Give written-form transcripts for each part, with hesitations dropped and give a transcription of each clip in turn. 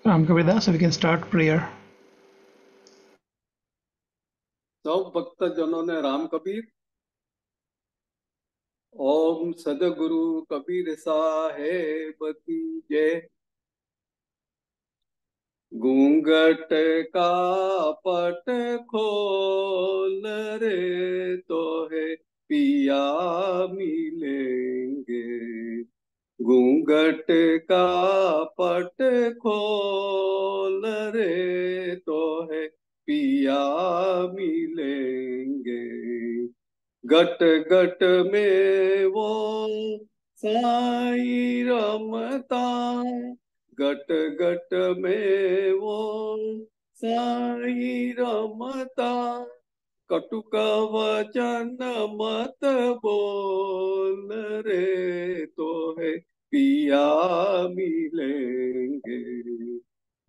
Ram Kavirdas, so we can start prayer. सब भक्त जनों ने राम कबीर। ओम सदगुरु कबीर साहेब की जय। घूंघट का पट खोल रे तो है पिया मिलेंगे। घूंघट का पट खोल रे तो है पिया मिलेंगे। घट घट में वो साईं रमता, घट घट में वो साईं रमता। कटुक वचन मत बोल रे तो है पिया मिलेंगे।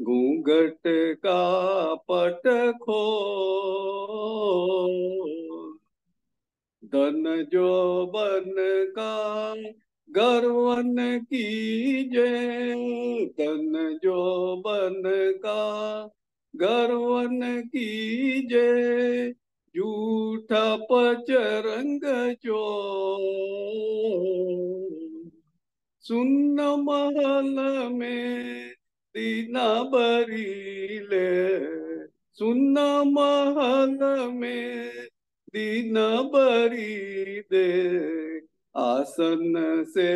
घूंघट का पट खोल, धन जो बन का गर्वन कीजे। धन जो बन का गर्वन कीजे, झूठा पचरंग चोर। सुन्न महल में दीना बरीले, सुन्न महल में दीन बरी दे। आसन से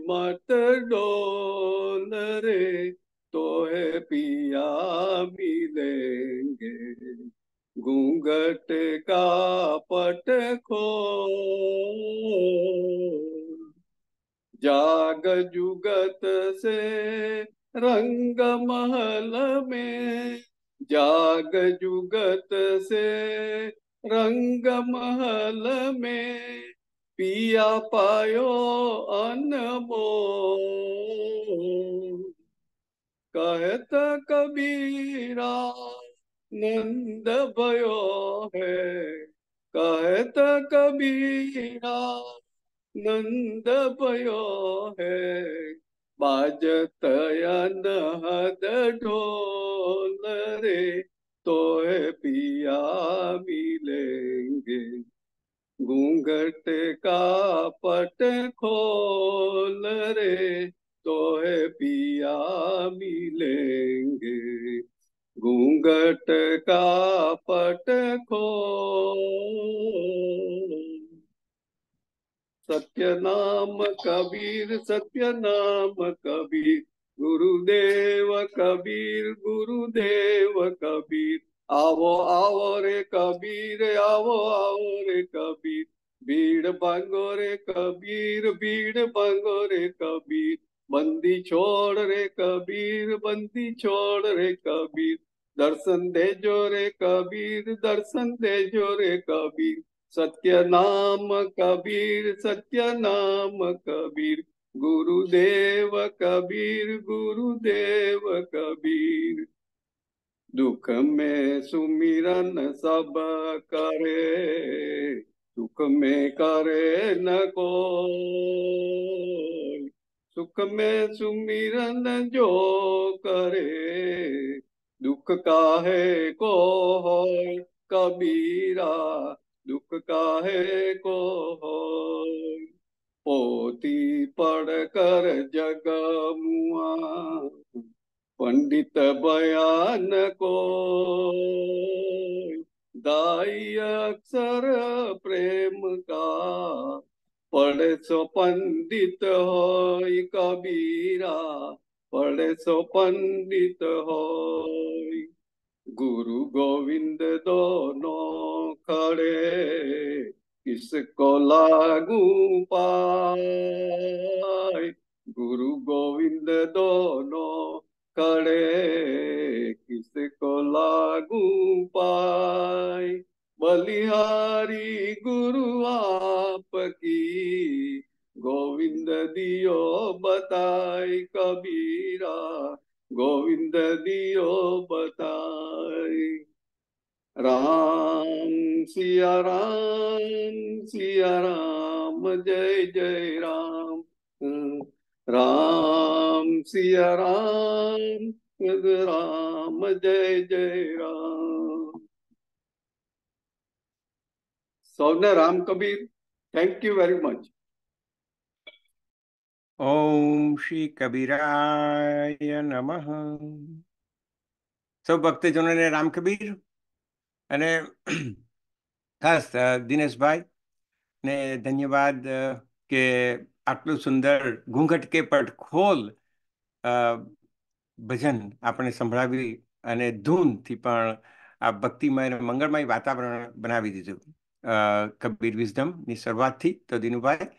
मत डोल रे तो है पिया मिलेंगे। घूंघट का पट खोल, जाग जुगत से रंग महल में। जाग जुगत से रंग महल में, पिया पायो अनमोल। कहत कबीरा नंद भयो है, कहत कबीरा नंद भयो है। बाजत अनहद ढोल रे तो है पिया मिलेंगे। घूंघट का पट खोल रे तो है पिया मिलेंगे। घूंघट का पट खोल। सत्य नाम कबीर, सत्य नाम कबीर, गुरुदेव कबीर, गुरुदेव कबीर। आवो आवो रे कबीर, आवो आवो रे कबीर। भीड़ भांगो रे कबीर, भीड़ भांगो रे कबीर। बंदी छोड़ रे कबीर, बंदी छोड़ रे कबीर। दर्शन दे जो रे कबीर, दर्शन दे जो रे कबीर। सत्य नाम कबीर, सत्य नाम कबीर, गुरुदेव कबीर, गुरुदेव कबीर। दुख में सुमिरन सब करे, सुख में करे न कोई। सुख में सुमिरन जो करे, दुख काहे को होय कबीरा, दुख काहे को होय। पोथी पढ़ कर जग मुआ, पंडित बयान को। दाई अक्षर प्रेम का, पढ़े सो पंडित होय कबीरा, पढ़े सो पंडित होय। गुरु गोविंद दोनों खड़े, किसको लागू पाए। गुरु गोविंद दोनों खड़े, किसको लागू पाए। बलिहारी गुरु आपकी, गोविंद दियो बताई कबीरा, गोविंद दियो बताई। राम सिया राम, सिया राम જય જય રામ. રામ સિયા રામ, રામ જય જય રામ. સૌને Ram Kabir. Thank you very much. ઓમ શ્રી કબીરાય નમઃ. સૌ ભક્તજનોને રામ કબીર. અને ખાસ દિનેશભાઈ ને ધન્યવાદ કે આટલું સુંદર ઘૂંઘટ કે પટ ખોલ ભજન આપણે સંભળાવી અને ધૂનથી પણ આ ભક્તિમય અને મંગળમય વાતાવરણ બનાવી દીધું કબીર વિઝડમની શરૂઆતથી. તો Dinubhai,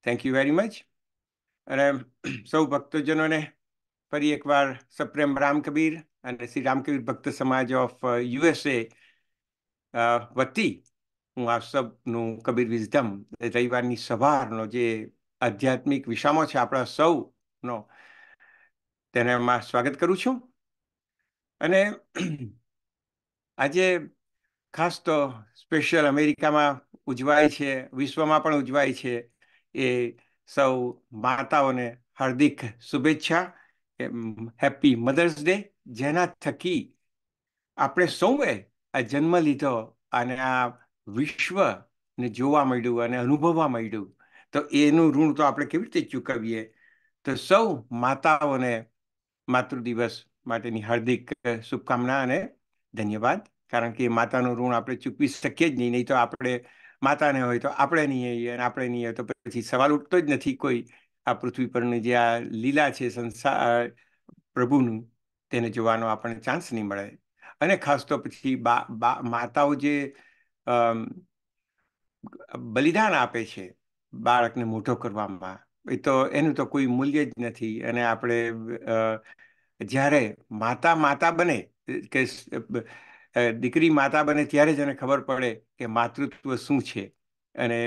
thank you very much. અને સૌ ભક્તજનોને ફરી એકવાર સપ્રેમ રામ કબીર અને શ્રી રામકબીર ભક્ત સમાજ ઓફ USA વતી હું આપ સૌનું કબીર વિઝડમ રવિવારની સવારનો જે આધ્યાત્મિક વિષામો છે આપણા સૌનો, તેનામાં સ્વાગત કરું છું. અને આજે ખાસ તો સ્પેશિયલ અમેરિકામાં ઉજવાય છે, વિશ્વમાં પણ ઉજવાય છે, એ સૌ માતાઓને હાર્દિક શુભેચ્છા, હેપી મધર્સ ડે, જેના થકી આપણે સૌએ આ જન્મ લીધો અને આ વિશ્વને જોવા મળ્યું અને અનુભવવા મળ્યું, તો એનું ઋણ તો આપણે કેવી રીતે ચૂકવીએ. તો સૌ માતાઓને માતૃ દિવસ માટેની હાર્દિક શુભકામના અને ધન્યવાદ. કારણ કે માતાનું ઋણ આપણે ચૂકવી શકીએ જ નહીં તો આપણે માતાને હોય તો આપણે નહીં આવીએ, અને આપણે નહીં હોય તો પછી સવાલ ઉઠતો જ નથી કોઈ આ પૃથ્વી પરની જે આ લીલા છે સંસાર પ્રભુનું, તેને જોવાનો આપણને ચાન્સ નહીં મળે. અને ખાસ તો પછી માતાઓ જે બલિદાન આપે છે બાળકને મોટો કરવામાં, એ તો એનું તો કોઈ મૂલ્ય જ નથી. અને આપણે જ્યારે માતા માતા બને કે દીકરી માતા બને ત્યારે જ એને ખબર પડે કે માતૃત્વ શું છે. અને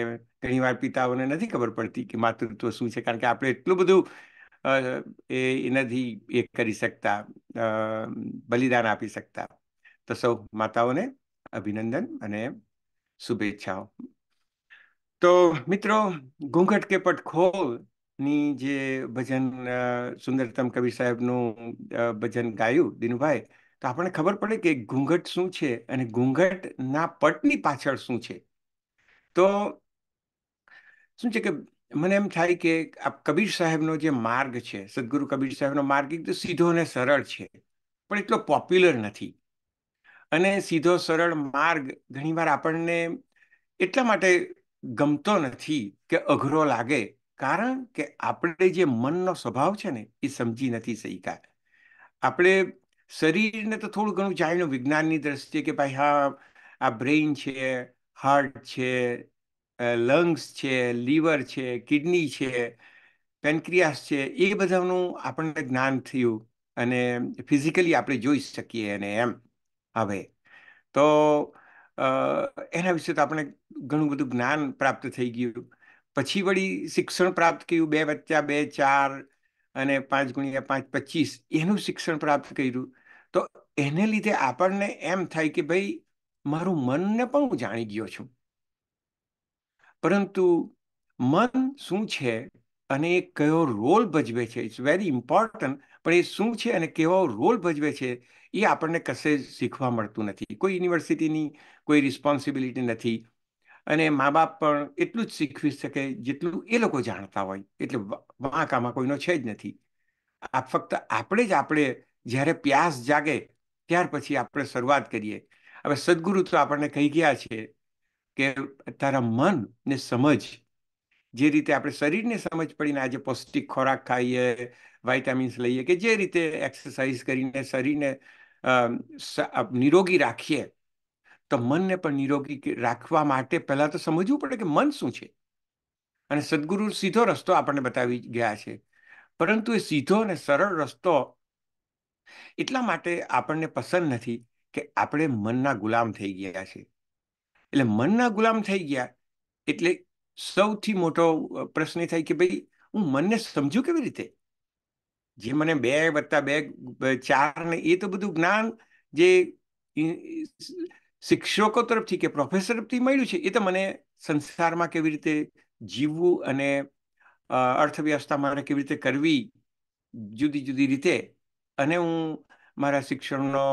ઘણીવાર પિતાઓને નથી ખબર પડતી કે માતૃત્વ શું છે, કારણ કે આપણે એટલું બધું એ નથી એ કરી શકતા, બલિદાન આપી શકતા. તો સૌ માતાઓને અભિનંદન અને શુભેચ્છાઓ. તો મિત્રો, ઘૂંઘટ કે પટ ખોલ ની જે ભજન સુંદરતમ કબીર સાહેબનું ભજન ગાયું દિનુભાઈ, તો આપણને ખબર પડે કે ઘૂંઘટ શું છે અને ઘૂંઘટના પટની પાછળ શું છે. તો શું છે કે મને એમ થાય કે આ કબીર સાહેબનો જે માર્ગ છે, સદગુરુ કબીર સાહેબનો માર્ગ એકદમ સીધો અને સરળ છે, પણ એટલો પોપ્યુલર નથી. અને સીધો સરળ માર્ગ ઘણીવાર આપણને એટલા માટે ગમતો નથી કે અઘરો લાગે, કારણ કે આપણે જે મનનો સ્વભાવ છે ને એ સમજી નથી શક્યા. આપણે શરીરને તો થોડું ઘણું જાણ્યું વિજ્ઞાનની દ્રષ્ટિએ કે ભાઈ હા, આ બ્રેઇન છે, હાર્ટ છે, લંગ્સ છે, લીવર છે, કિડની છે, પેન્ક્રિયાસ છે, એ બધાનું આપણને જ્ઞાન થયું અને ફિઝિકલી આપણે જોઈ શકીએ. અને એમ હવે તો એના વિશે તો આપણે ઘણું બધું જ્ઞાન પ્રાપ્ત થઈ ગયું. પછી વળી શિક્ષણ પ્રાપ્ત કર્યું, 2 + 2 = 4 અને 5 × 5 = 25, એનું શિક્ષણ પ્રાપ્ત કર્યું. તો એને લીધે આપણને એમ થાય કે ભાઈ મારું મનને પણ હું જાણી ગયો છું. પરંતુ મન શું છે અને એ કયો રોલ ભજવે છે, ઇટ્સ વેરી ઇમ્પોર્ટન્ટ. પણ એ શું છે અને કેવો રોલ ભજવે છે એ આપણને કશે શીખવા મળતું નથી. કોઈ યુનિવર્સિટીની કોઈ રિસ્પોન્સિબિલિટી નથી. અને મા બાપ પણ એટલું જ શીખવી શકે જેટલું એ લોકો જાણતા હોય. એટલે વાંક આમાં કોઈનો છે જ નથી. આ ફક્ત આપણે જ આપણે જ્યારે પ્યાસ જાગે ત્યાર પછી આપણે શરૂઆત કરીએ. હવે સદગુરુ તો આપણને કહી ગયા છે કે તારા મન ને સમજ, જે રીતે આપણે શરીરને સમજ પડીને આજે પૌષ્ટિક ખોરાક ખાઈએ, વાઇટામિન્સ લઈએ, કે જે રીતે એક્સરસાઇઝ કરીને શરીરને નિરોગી રાખીએ, તો મનને પણ નિરોગી રાખવા માટે પહેલા તો સમજવું પડે કે મન શું છે. અને સદગુરુ સીધો રસ્તો આપણને બતાવી ગયા છે, પરંતુ એ સીધો અને સરળ રસ્તો એટલા માટે આપણને પસંદ નથી કે આપણે મનના ગુલામ થઈ ગયા છે. એટલે મનના ગુલામ થઈ ગયા એટલે સૌથી મોટો પ્રશ્ન એ થાય કે ભાઈ હું મનને સમજુ કેવી રીતે. જે મને 2 + 2 = 4 ને એ તો બધું જ્ઞાન જે શિક્ષકો તરફથી કે પ્રોફેસર તરફથી મળ્યું છે, એ તો મને સંસારમાં કેવી રીતે જીવવું અને અર્થવ્યવસ્થા મારે કેવી રીતે કરવી જુદી જુદી રીતે, અને હું મારા શિક્ષણનો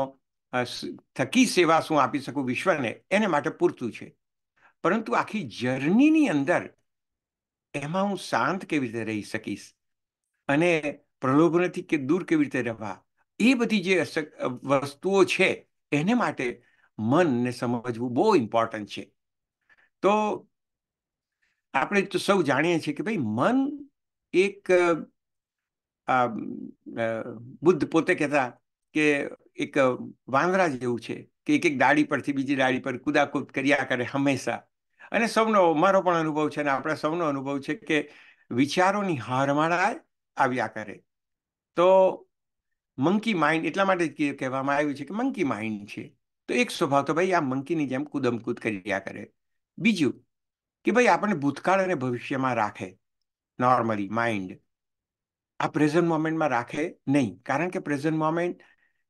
થકી સેવા શું આપી શકું વિશ્વને, એને માટે પૂરતું છે. પરંતુ આખી જર્નીની અંદર એમાં હું શાંત કેવી રીતે રહી શકીશ અને પ્રલોભનથી કે દૂર કેવી રીતે રહેવા, એ બધી જે વસ્તુઓ છે એને માટે મનને સમજવું બહુ ઇમ્પોર્ટન્ટ છે. તો આપણે તો સૌ જાણીએ છીએ કે ભાઈ મન એક બુદ્ધ પોતે કહેતા કે એક વાંદરા જેવું છે કે એક ડાળી પરથી બીજી ડાળી પર કુદાકૂદ કર્યા કરે હંમેશા. અને સૌનો મારો પણ અનુભવ છે અને આપણા સૌનો અનુભવ છે કે વિચારોની હારમાળા આવ્યા કરે. તો મંકી માઇન્ડ એટલા માટે કહેવામાં આવ્યું છે કે મંકી માઇન્ડ છે. તો એક સ્વભાવ તો ભાઈ આ મંકીની જેમ કૂદમકૂદ કર્યા કરે. બીજું કે ભાઈ આપણને ભૂતકાળ અને ભવિષ્યમાં રાખે નોર્મલી માઇન્ડ. આ પ્રેઝન્ટ મોમેન્ટમાં રાખે નહીં, કારણ કે પ્રેઝન્ટ મોમેન્ટ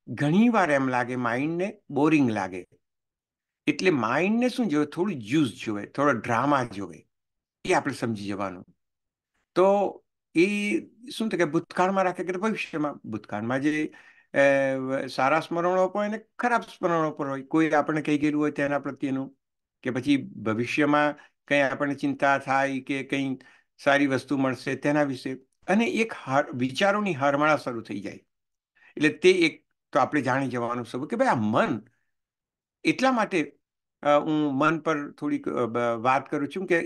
ઘણી વાર એમ લાગે માઇન્ડને બોરિંગ લાગે. એટલે માઇન્ડને શું જોવે, થોડું જ્યુસ જોવે, થોડો ડ્રામા જોવે. એ આપણે સમજી જવાનું. તો એ શું થાય કે ભૂતકાળમાં રાખે કે ભવિષ્યમાં. ભૂતકાળમાં જે સારા સ્મરણો હોય ને ખરાબ સ્મરણો પર હોય, કોઈ આપણે કહી ગયેલું હોય તેના પ્રત્યેનું, કે પછી ભવિષ્યમાં કંઈ આપણને ચિંતા થાય કે કંઈ સારી વસ્તુ મળશે તેના વિશે, અને એક વિચારોની હારમાળા શરૂ થઈ જાય. એટલે તે એક તો આપણે જાણી જવાનું સૌ કે ભાઈ આ મન. એટલા માટે હું મન પર થોડીક વાત કરું છું કે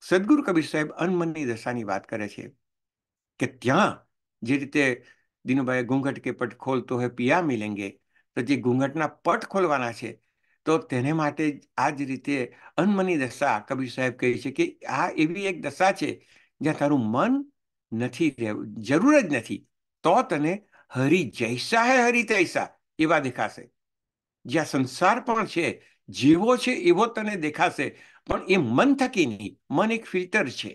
સદગુરુ કબીર સાહેબ અનમનની દશાની વાત કરે છે કે ત્યાં જે રીતે દિનુભાઈ ઘૂંઘટ કે પટ ખોલતો હે પિયા મિલેંગે, તો જે ઘૂંઘટના પટ ખોલવાના છે તો તેને માટે આ જ રીતે અનમની દશા કબીર સાહેબ કહે છે કે આ એવી એક દશા છે જ્યાં તારું મન નથી રહેવું, જરૂર જ નથી, તો તને હરિ જૈસા હે હરિ તૈસા એવા દેખાશે. જ્યાં સંસાર પણ છે જેવો છે એવો તને દેખાશે, પણ એ મન થકી નહીં. મન એક ફિલ્ટર છે,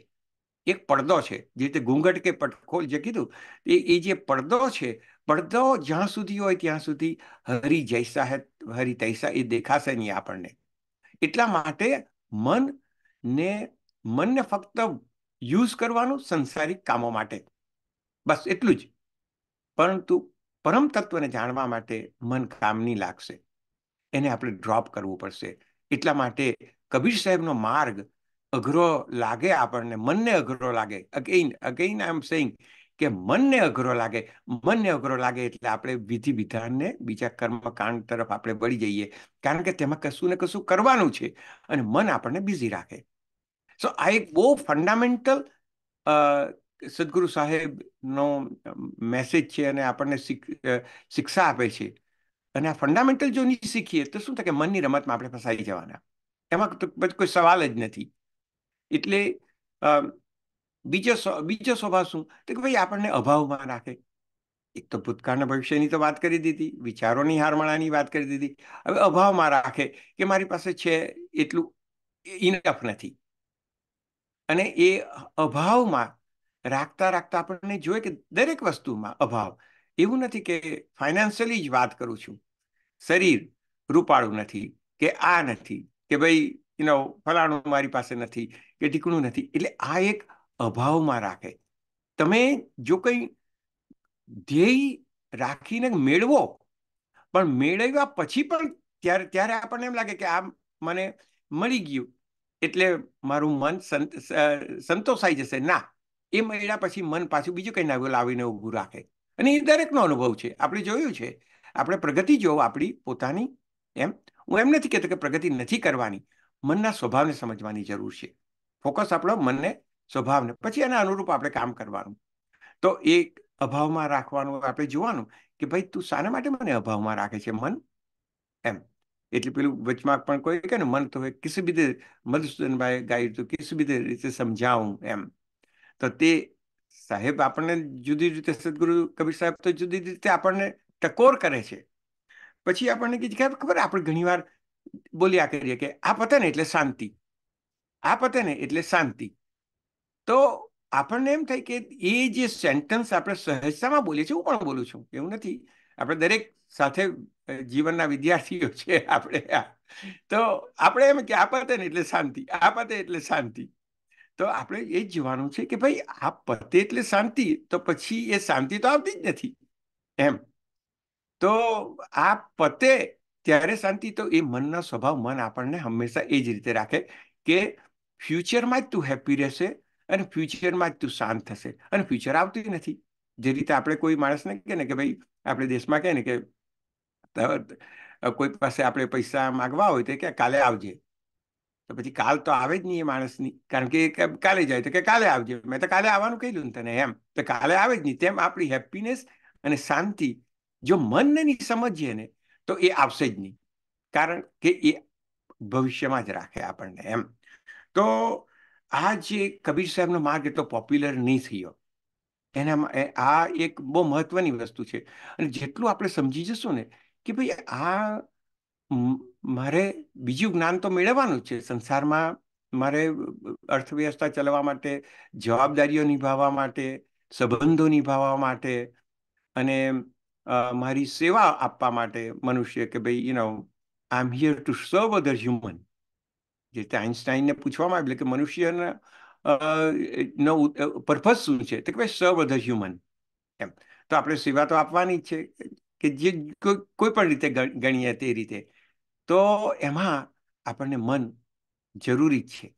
એક પડદો છે. જે રીતે ઘૂંઘટ કે પટખોલ જે કીધું, એ જે પડદો છે, પડદો જ્યાં સુધી હોય ત્યાં સુધી હરિ જૈસા હે હરિ તૈસા એ દેખાશે નહીં આપણને. એટલા માટે મનને ફક્ત યુઝ કરવાનું સંસારિક કામો માટે, બસ એટલું જ. પરંતુ પરમ તત્વને જાણવા માટે મન કામ નહીં લાગશે, એને આપણે ડ્રોપ કરવું પડશે. એટલા માટે કબીર સાહેબનો માર્ગ અઘરો લાગે આપણને, મનને અઘરો લાગે. અગેઇન આઈ એમ સેઇંગ કે મનને અઘરો લાગે. મનને અઘરો લાગે એટલે આપણે વિધિ વિધાનને બીજા કર્મકાંડ તરફ આપણે વળી જઈએ, કારણ કે તેમાં કશું ને કશું કરવાનું છે અને મન આપણને બિઝી રાખે. સો આ એક બહુ ફંડામેન્ટલ સદગુરુ સાહેબનો મેસેજ છે અને આપણને શિક્ષા આપે છે. અને આ ફંડામેન્ટલ જો નહીં શીખીએ તો શું થાય કે મનની રમતમાં આપણે ફસાઈ જવાના. એમાં તો કોઈ સવાલ જ નથી. એટલે બીજો સ્વભાવ શું, તો કે ભાઈ આપણને અભાવમાં રાખે. એક તો ભૂતકાળના ભવિષ્યની તો વાત કરી દીધી, વિચારોની હારમાળાની વાત કરી દીધી. હવે અભાવમાં રાખે કે મારી પાસે છે એટલું ઇનફ નથી. અને એ અભાવમાં રાખતા રાખતા આપણને જોઈએ કે દરેક વસ્તુમાં અભાવ. એવું નથી કે ફાઇનાન્શિયલી જ વાત કરું છું, શરીર રૂપાળું નથી કે આ નથી કે ભાઈ ફલાણું મારી પાસે નથી કે ઢીકણું નથી, એટલે આ એક અભાવમાં રાખે. તમે જો કંઈ ધ્યેય રાખીને મેળવો, પણ મેળવ્યા પછી પણ ત્યારે આપણને એમ લાગે કે આ મને મળી ગયું એટલે મારું મન સંતોષાઈ જશે. ના, એ મળ્યા પછી મન પાછું બીજું કંઈ નવું લાવીને ઊભું રાખે. અને એ દરેકનો અનુભવ છે, આપણે જોયું છે. આપણે પ્રગતિ જોવો આપણી પોતાની, એમ હું એમ નથી કહેતો કે પ્રગતિ નથી કરવાની. મનના સ્વભાવને સમજવાની જરૂર છે. ફોકસ આપણો મનને, સ્વભાવને, પછી એના અનુરૂપ આપણે કામ કરવાનું. તો એ અભાવમાં રાખવાનું આપણે જોવાનું કે ભાઈ તું શાના માટે મને અભાવમાં રાખે છે મન, એમ. એટલે પેલું વચમાં પણ કોઈ કહે ને, મન તો કિસ બીધે મધુસૂદનભાઈ ગાયું તો કિસ બીધે રીતે સમજાવું, એમ. તો તે સાહેબ આપણને જુદી રીતે, સદગુરુ કબીર સાહેબ તો જુદી રીતે આપણને ટકોર કરે છે. પછી આપણને ખબર, આપણે ઘણીવાર બોલ્યા કરીએ કે આ પતે ને એટલે શાંતિ, આ પતે ને એટલે શાંતિ. તો આપણને એમ થાય કે એ જે સેન્ટન્સ આપણે સહજતામાં બોલીએ છીએ, હું પણ બોલું છું, એવું નથી. આપણે દરેક સાથે જીવનના વિદ્યાર્થીઓ છે આપણે. તો આપણે એમ કે આ પતે ને એટલે શાંતિ, આ પતે એટલે શાંતિ. તો આપણે એ જ જોવાનું છે કે ભાઈ આ પતે એટલે શાંતિ, તો પછી એ શાંતિ તો આવતી જ નથી એમ. તો આ પતે ત્યારે શાંતિ, તો એ મનનો સ્વભાવ, મન આપણને હંમેશા એ જ રીતે રાખે કે ફ્યુચરમાં જ તું હેપી રહેશે અને ફ્યુચરમાં જ તું શાંત થશે, અને ફ્યુચર આવતું નથી. જે રીતે આપણે કોઈ માણસને કહે ને કે ભાઈ, આપણે દેશમાં કહે ને કે કોઈ પાસે આપણે પૈસા માગવા હોય તો કે કાલે આવજે, તો પછી કાલ તો આવે જ નહીં એ માણસની, કારણ કે કાલે જાય તો કે કાલે આવજે, મેં તો કાલે આવવાનું કહ્યું ને તને એમ, તો કાલે આવે જ નહીં. તેમ આપણી હેપીનેસ અને શાંતિ જો મનને નહીં સમજીએ ને તો એ આવશે જ નહીં, કારણ કે એ ભવિષ્યમાં જ રાખે આપણને એમ. તો આ જે કબીર સાહેબનો માર્ગ એટલો પોપ્યુલર નહીં થયો, આ એક બહુ મહત્વની વસ્તુ છે. અને જેટલું આપણે સમજી જશું ને કે ભાઈ આ મારે બીજું જ્ઞાન તો મેળવવાનું છે સંસારમાં, મારે અર્થવ્યવસ્થા ચલાવવા માટે, જવાબદારીઓ નિભાવવા માટે, સંબંધો નિભાવવા માટે, અને મારી સેવા આપવા માટે મનુષ્ય, કે ભાઈ આઈ એમ હિયર ટુ સર્વ અધર હ્યુમન. જે રીતે આઈન્સ્ટાઈનને પૂછવામાં આવ્યું કે મનુષ્યના નો પર્પઝ શું છે, તો કે ભાઈ સર્વ અધર હ્યુમન એમ. તો આપણે સેવા તો આપવાની જ છે, કે જે કોઈ પણ રીતે ગણીએ તે રીતે. તો એમાં આપણને મન જરૂરી જ છે,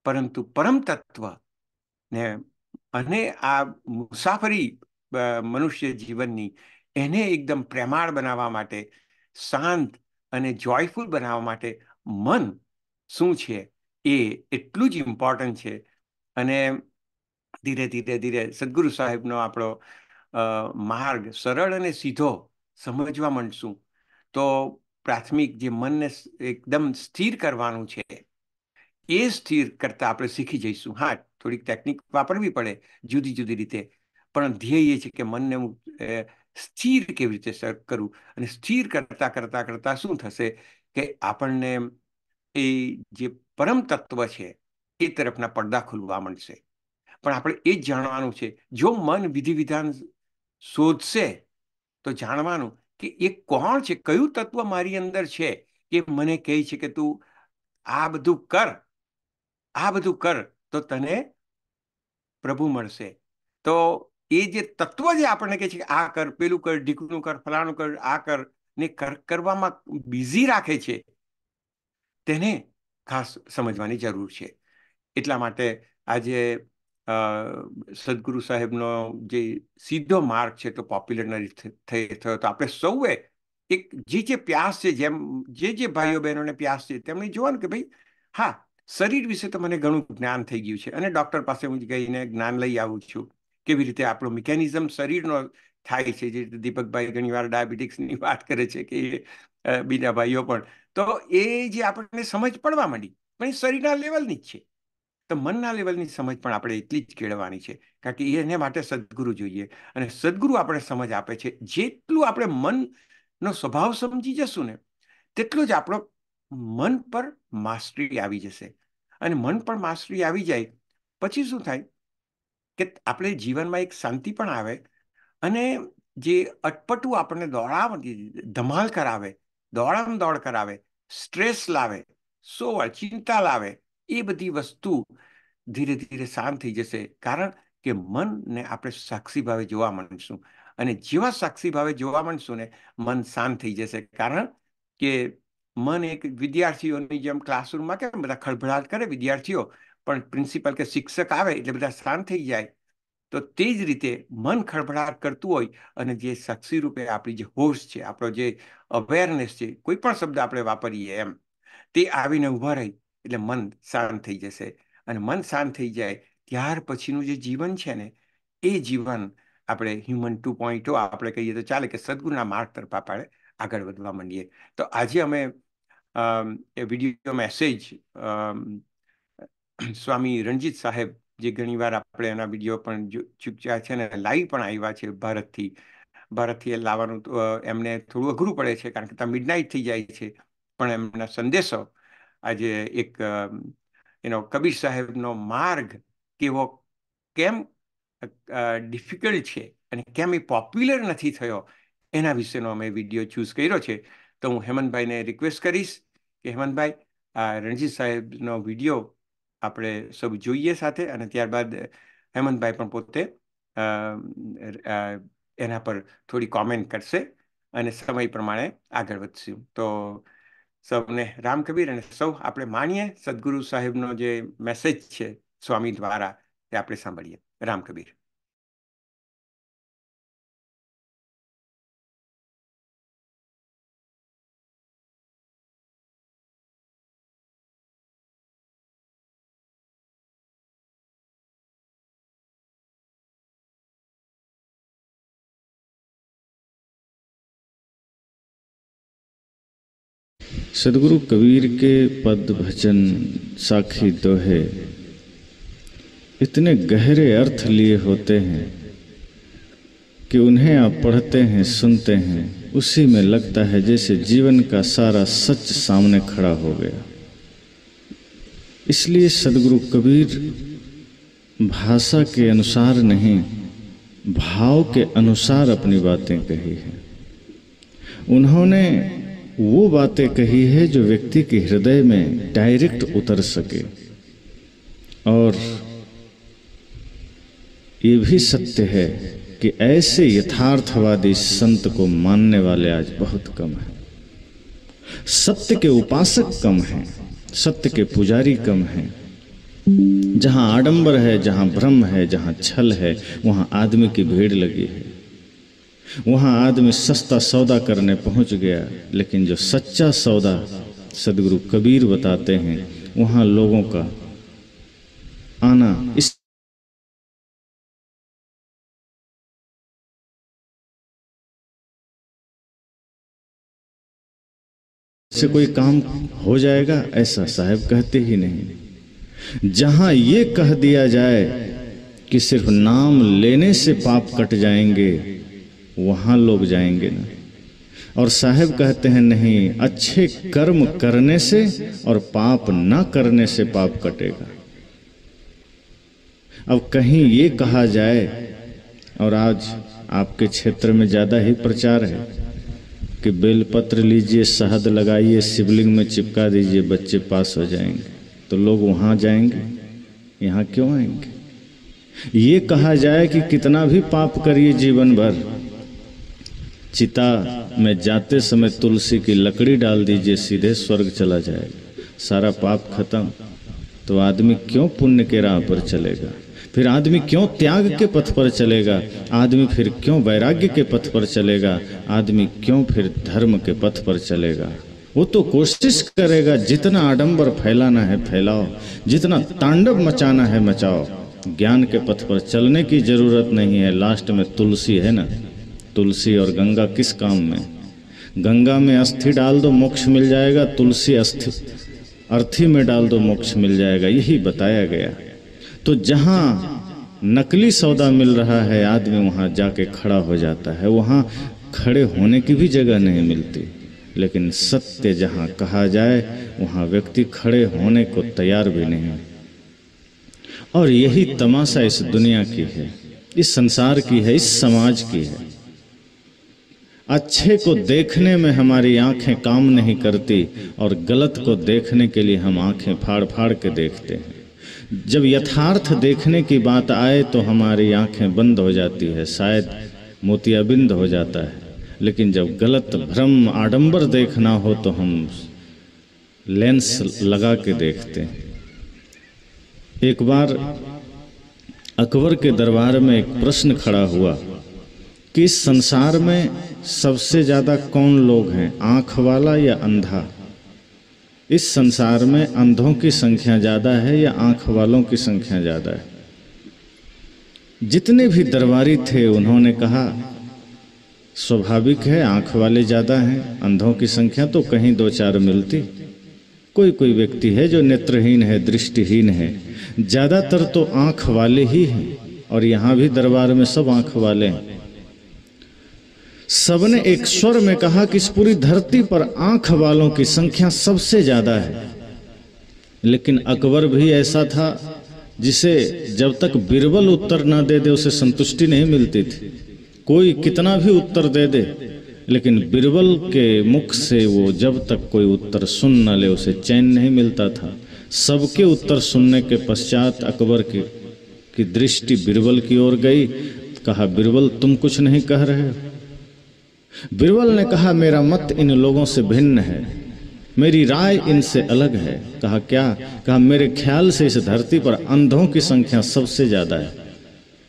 પરંતુ પરમ તત્વ ને અને આ મુસાફરી મનુષ્ય જીવનની, એને એકદમ પ્રેમાળ બનાવવા માટે, શાંત અને જોયફુલ બનાવવા માટે મન શું છે એ એટલું જ ઇમ્પોર્ટન્ટ છે. અને ધીરે ધીરે ધીરે સદગુરુ સાહેબનો આપણો માર્ગ સરળ અને સીધો સમજવા માંડશું તો પ્રાથમિક જે મનને એકદમ સ્થિર કરવાનું છે એ સ્થિર કરતા આપણે શીખી જઈશું. હા, થોડીક ટેકનિક વાપરવી પડે જુદી જુદી રીતે, પણ ધ્યેય એ છે કે મનને હું સ્થિર કેવી રીતે કરું, અને સ્થિર કરતા કરતા કરતા શું થશે કે આપણને એ જે પરમ તત્વ છે એ તરફના પડદા ખુલવા માંડશે. પણ આપણે એ જ જાણવાનું છે, જો મન વિધિ વિધાન શોધશે તો જાણવાનું કે એ કોણ છે, કયું તત્વ મારી અંદર છે કે મને કહે છે કે તું આ બધું કર, આ બધું કર તો તને પ્રભુ મળશે. તો એ જે તત્વ જે આપણને કહે છે કે આ કર, પેલું કર, ઢીકણું કર, ફલાણું કર, આ કર ને કરવામાં બિઝી રાખે છે, તેને ખાસ સમજવાની જરૂર છે. એટલા માટે આજે સદગુરુ સાહેબનો જે સીધો માર્ગ છે તો પોપ્યુલર થયો, તો આપણે સૌએ એક જે પ્યાસ છે, જેમ જે ભાઈઓ બહેનોને પ્યાસ છે, તેમણે જોવાનું કે ભાઈ હા, શરીર વિશે તો મને ઘણું જ્ઞાન થઈ ગયું છે, અને ડૉક્ટર પાસે હું ગઈને જ્ઞાન લઈ આવું છું કેવી રીતે આપણો મિકેનિઝમ શરીરનો થાય છે. જે રીતે દીપકભાઈ ઘણીવાર ડાયાબિટીક્સની વાત કરે છે કે બીજા ભાઈઓ પણ, તો એ જે આપણને સમજ પડવા માંડી, પણ એ શરીરના લેવલની જ છે. તો મનના લેવલની સમજ પણ આપણે એટલી જ કેળવવાની છે, કારણ કે એને માટે સદગુરુ જોઈએ, અને સદગુરુ આપણે સમજ આપે છે. જેટલું આપણે મનનો સ્વભાવ સમજી જશું ને તેટલું જ આપણો મન પર માસ્ટરી આવી જશે. અને મન પર માસ્ટરી આવી જાય પછી શું થાય કે આપણે જીવનમાં એક શાંતિ પણ આવે, અને જે અટપટું આપણને ધમાલ કરાવે, દોડામ દોડ કરાવે, સ્ટ્રેસ લાવે, ચિંતા લાવે, એ બધી વસ્તુ ધીરે ધીરે શાંત થઈ જશે, કારણ કે મનને આપણે સાક્ષી ભાવે જોવા માંડશું. અને જેવા સાક્ષી ભાવે જોવા માંડશું ને મન શાંત થઈ જશે, કારણ કે મન એક વિદ્યાર્થીઓની જેમ ક્લાસરૂમમાં કેમ બધા ખળભળાટ કરે વિદ્યાર્થીઓ, પણ પ્રિન્સિપલ કે શિક્ષક આવે એટલે બધા શાંત થઈ જાય. તો તે જ રીતે મન ખળભળાટ કરતું હોય અને જે સાક્ષી રૂપે આપણી જે હોશ છે, આપણો જે અવેરનેસ છે, કોઈ પણ શબ્દ આપણે વાપરીએ એમ, તે આવીને ઊભા રહી એટલે મન શાંત થઈ જશે. અને મન શાંત થઈ જાય ત્યાર પછીનું જે જીવન છે ને એ જીવન આપણે હ્યુમન 2.0 આપણે કહીએ તો ચાલે, કે સદગુરુના માર્ગ તરફ આપણે આગળ વધવા માંડીએ. તો આજે અમે એ વિડીયો મેસેજ સ્વામી રણજીત સાહેબ, જે ઘણીવાર આપણે એના વિડીયો પણ ચૂક્યા છે ને લાઈવ પણ આવ્યા છે ભારતથી એ લાવવાનું એમને થોડું અઘરું પડે છે, કારણ કે ત્યાં મિડનાઇટ થઈ જાય છે. પણ એમના સંદેશો આજે એક કબીર સાહેબનો માર્ગ કેમ ડિફિકલ્ટ છે અને કેમ એ પોપ્યુલર નથી થયો, એના વિશેનો અમે વિડીયો ચૂઝ કર્યો છે. તો હું હેમંતભાઈને રિક્વેસ્ટ કરીશ કે હેમંતભાઈ, આ રણજીત સાહેબનો વિડીયો આપણે સૌ જોઈએ સાથે, અને ત્યારબાદ હેમંતભાઈ પણ પોતે એના પર થોડી કોમેન્ટ કરશે અને સમય પ્રમાણે આગળ વધશું. તો સૌને રામ કબીર, અને સૌ આપણે માણીએ સદગુરુ સાહેબનો જે મેસેજ છે સ્વામી દ્વારા, એ આપણે સાંભળીએ. રામ કબીર. सदगुरु कबीर के पद भजन साखी दोहे इतने गहरे अर्थ लिए होते हैं कि उन्हें आप पढ़ते हैं, सुनते हैं, उसी में लगता है जैसे जीवन का सारा सच सामने खड़ा हो गया। इसलिए सदगुरु कबीर भाषा के अनुसार नहीं, भाव के अनुसार अपनी बातें कही हैं। उन्होंने वो बातें कही है जो व्यक्ति के हृदय में डायरेक्ट उतर सके। और ये भी सत्य है कि ऐसे यथार्थवादी संत को मानने वाले आज बहुत कम हैं। सत्य के उपासक कम हैं, सत्य के पुजारी कम हैं। जहां आडंबर है, जहां भ्रम है, जहां छल है, वहां आदमी की भीड़ लगी है। वहां आदमी सस्ता सौदा करने पहुंच गया, लेकिन जो सच्चा सौदा सदगुरु कबीर बताते हैं, वहां लोगों का आना इस से कोई काम हो जाएगा ऐसा साहब कहते ही नहीं। जहां ये कह दिया जाए कि सिर्फ नाम लेने से पाप कट जाएंगे, वहां लोग जाएंगे ना। और साहब कहते हैं नहीं, अच्छे कर्म करने से और पाप ना करने से पाप कटेगा। अब कहीं ये कहा जाए, और आज आपके क्षेत्र में ज्यादा ही प्रचार है कि बेलपत्र लीजिए, शहद लगाइए, शिवलिंग में चिपका दीजिए, बच्चे पास हो जाएंगे, तो लोग वहां जाएंगे, यहाँ क्यों आएंगे। ये कहा जाए कि कितना भी पाप करिए जीवन भर, चिता में जाते समय तुलसी की लकड़ी डाल दीजिए, सीधे स्वर्ग चला जाएगा, सारा पाप खत्म। तो आदमी क्यों पुण्य के राह पर चलेगा, फिर आदमी क्यों त्याग के पथ पर चलेगा, आदमी फिर क्यों वैराग्य के पथ पर चलेगा, आदमी क्यों फिर धर्म के पथ पर चलेगा। वो तो कोशिश करेगा जितना आडंबर फैलाना है फैलाओ, जितना तांडव मचाना है मचाओ। ज्ञान के पथ पर चलने की जरूरत नहीं है। लास्ट में तुलसी है ना, तुलसी और गंगा किस काम में। गंगा में अस्थि डाल दो मोक्ष मिल जाएगा, तुलसी अर्थी में डाल दो मोक्ष मिल जाएगा, यही बताया गया। तो जहां नकली सौदा मिल रहा है, आदमी वहां जाके खड़ा हो जाता है, वहां खड़े होने की भी जगह नहीं मिलती। लेकिन सत्य जहां कहा जाए, वहां व्यक्ति खड़े होने को तैयार भी नहीं। और यही तमाशा इस दुनिया की है, इस संसार की है, इस समाज की है। अच्छे को देखने में हमारी आंखें काम नहीं करती, और गलत को देखने के लिए हम आंखें फाड़ फाड़ के देखते हैं। जब यथार्थ देखने की बात आए तो हमारी आंखें बंद हो जाती है, शायद मोतियाबिंद हो जाता है। लेकिन जब गलत भ्रम आडंबर देखना हो तो हम लेंस लगा के देखते हैं। एक बार अकबर के दरबार में एक प्रश्न खड़ा हुआ कि इस संसार में सबसे ज्यादा कौन लोग हैं, आंख वाला या अंधा। इस संसार में अंधों की संख्या ज्यादा है या आंख वालों की संख्या ज्यादा है। जितने भी दरबारी थे उन्होंने कहा स्वाभाविक है आंख वाले ज्यादा हैं, अंधों की संख्या तो कहीं दो चार मिलती। कोई कोई व्यक्ति है जो नेत्रहीन है, दृष्टिहीन है, ज्यादातर तो आंख वाले ही हैं। और यहाँ भी दरबार में सब आंख वाले हैं। सबने एक स्वर में कहा कि इस पूरी धरती पर आंख वालों की संख्या सबसे ज्यादा है। लेकिन अकबर भी ऐसा था जिसे जब तक बिरबल उत्तर ना दे दे उसे संतुष्टि नहीं मिलती थी। कोई कितना भी उत्तर दे दे, लेकिन बिरबल के मुख से वो जब तक कोई उत्तर सुन न ले उसे चैन नहीं मिलता था। सबके उत्तर सुनने के पश्चात अकबर की दृष्टि बीरबल की ओर गई। कहा, बीरबल तुम कुछ नहीं कह रहे हो? बीरबल ने कहा, मेरा मत इन लोगों से भिन्न है, मेरी राय इनसे अलग है। कहा, क्या? कहा, मेरे ख्याल से इस धरती पर अंधों की संख्या सबसे ज्यादा है।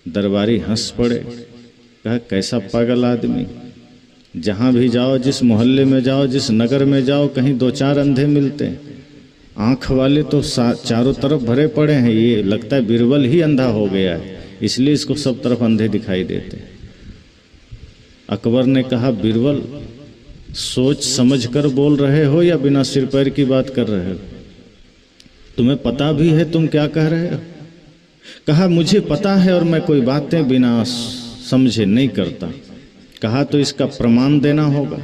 दरबारी हंस पड़े। कहा, कैसा पागल आदमी, जहां भी जाओ, जिस मोहल्ले में जाओ, जिस नगर में जाओ, कहीं 2-4 अंधे मिलते हैं। आंख वाले तो चारों तरफ भरे पड़े हैं। ये लगता है बीरबल ही अंधा हो गया है, इसलिए इसको सब तरफ अंधे दिखाई देते हैं। अकबर ने कहा, बीरबल सोच समझ कर बोल रहे हो या बिना सिर पैर की बात कर रहे हो? तुम्हें पता भी है तुम क्या कह रहे हो? कहा, मुझे पता है और मैं कोई बातें बिना समझे नहीं करता। कहा, तो इसका प्रमाण देना होगा।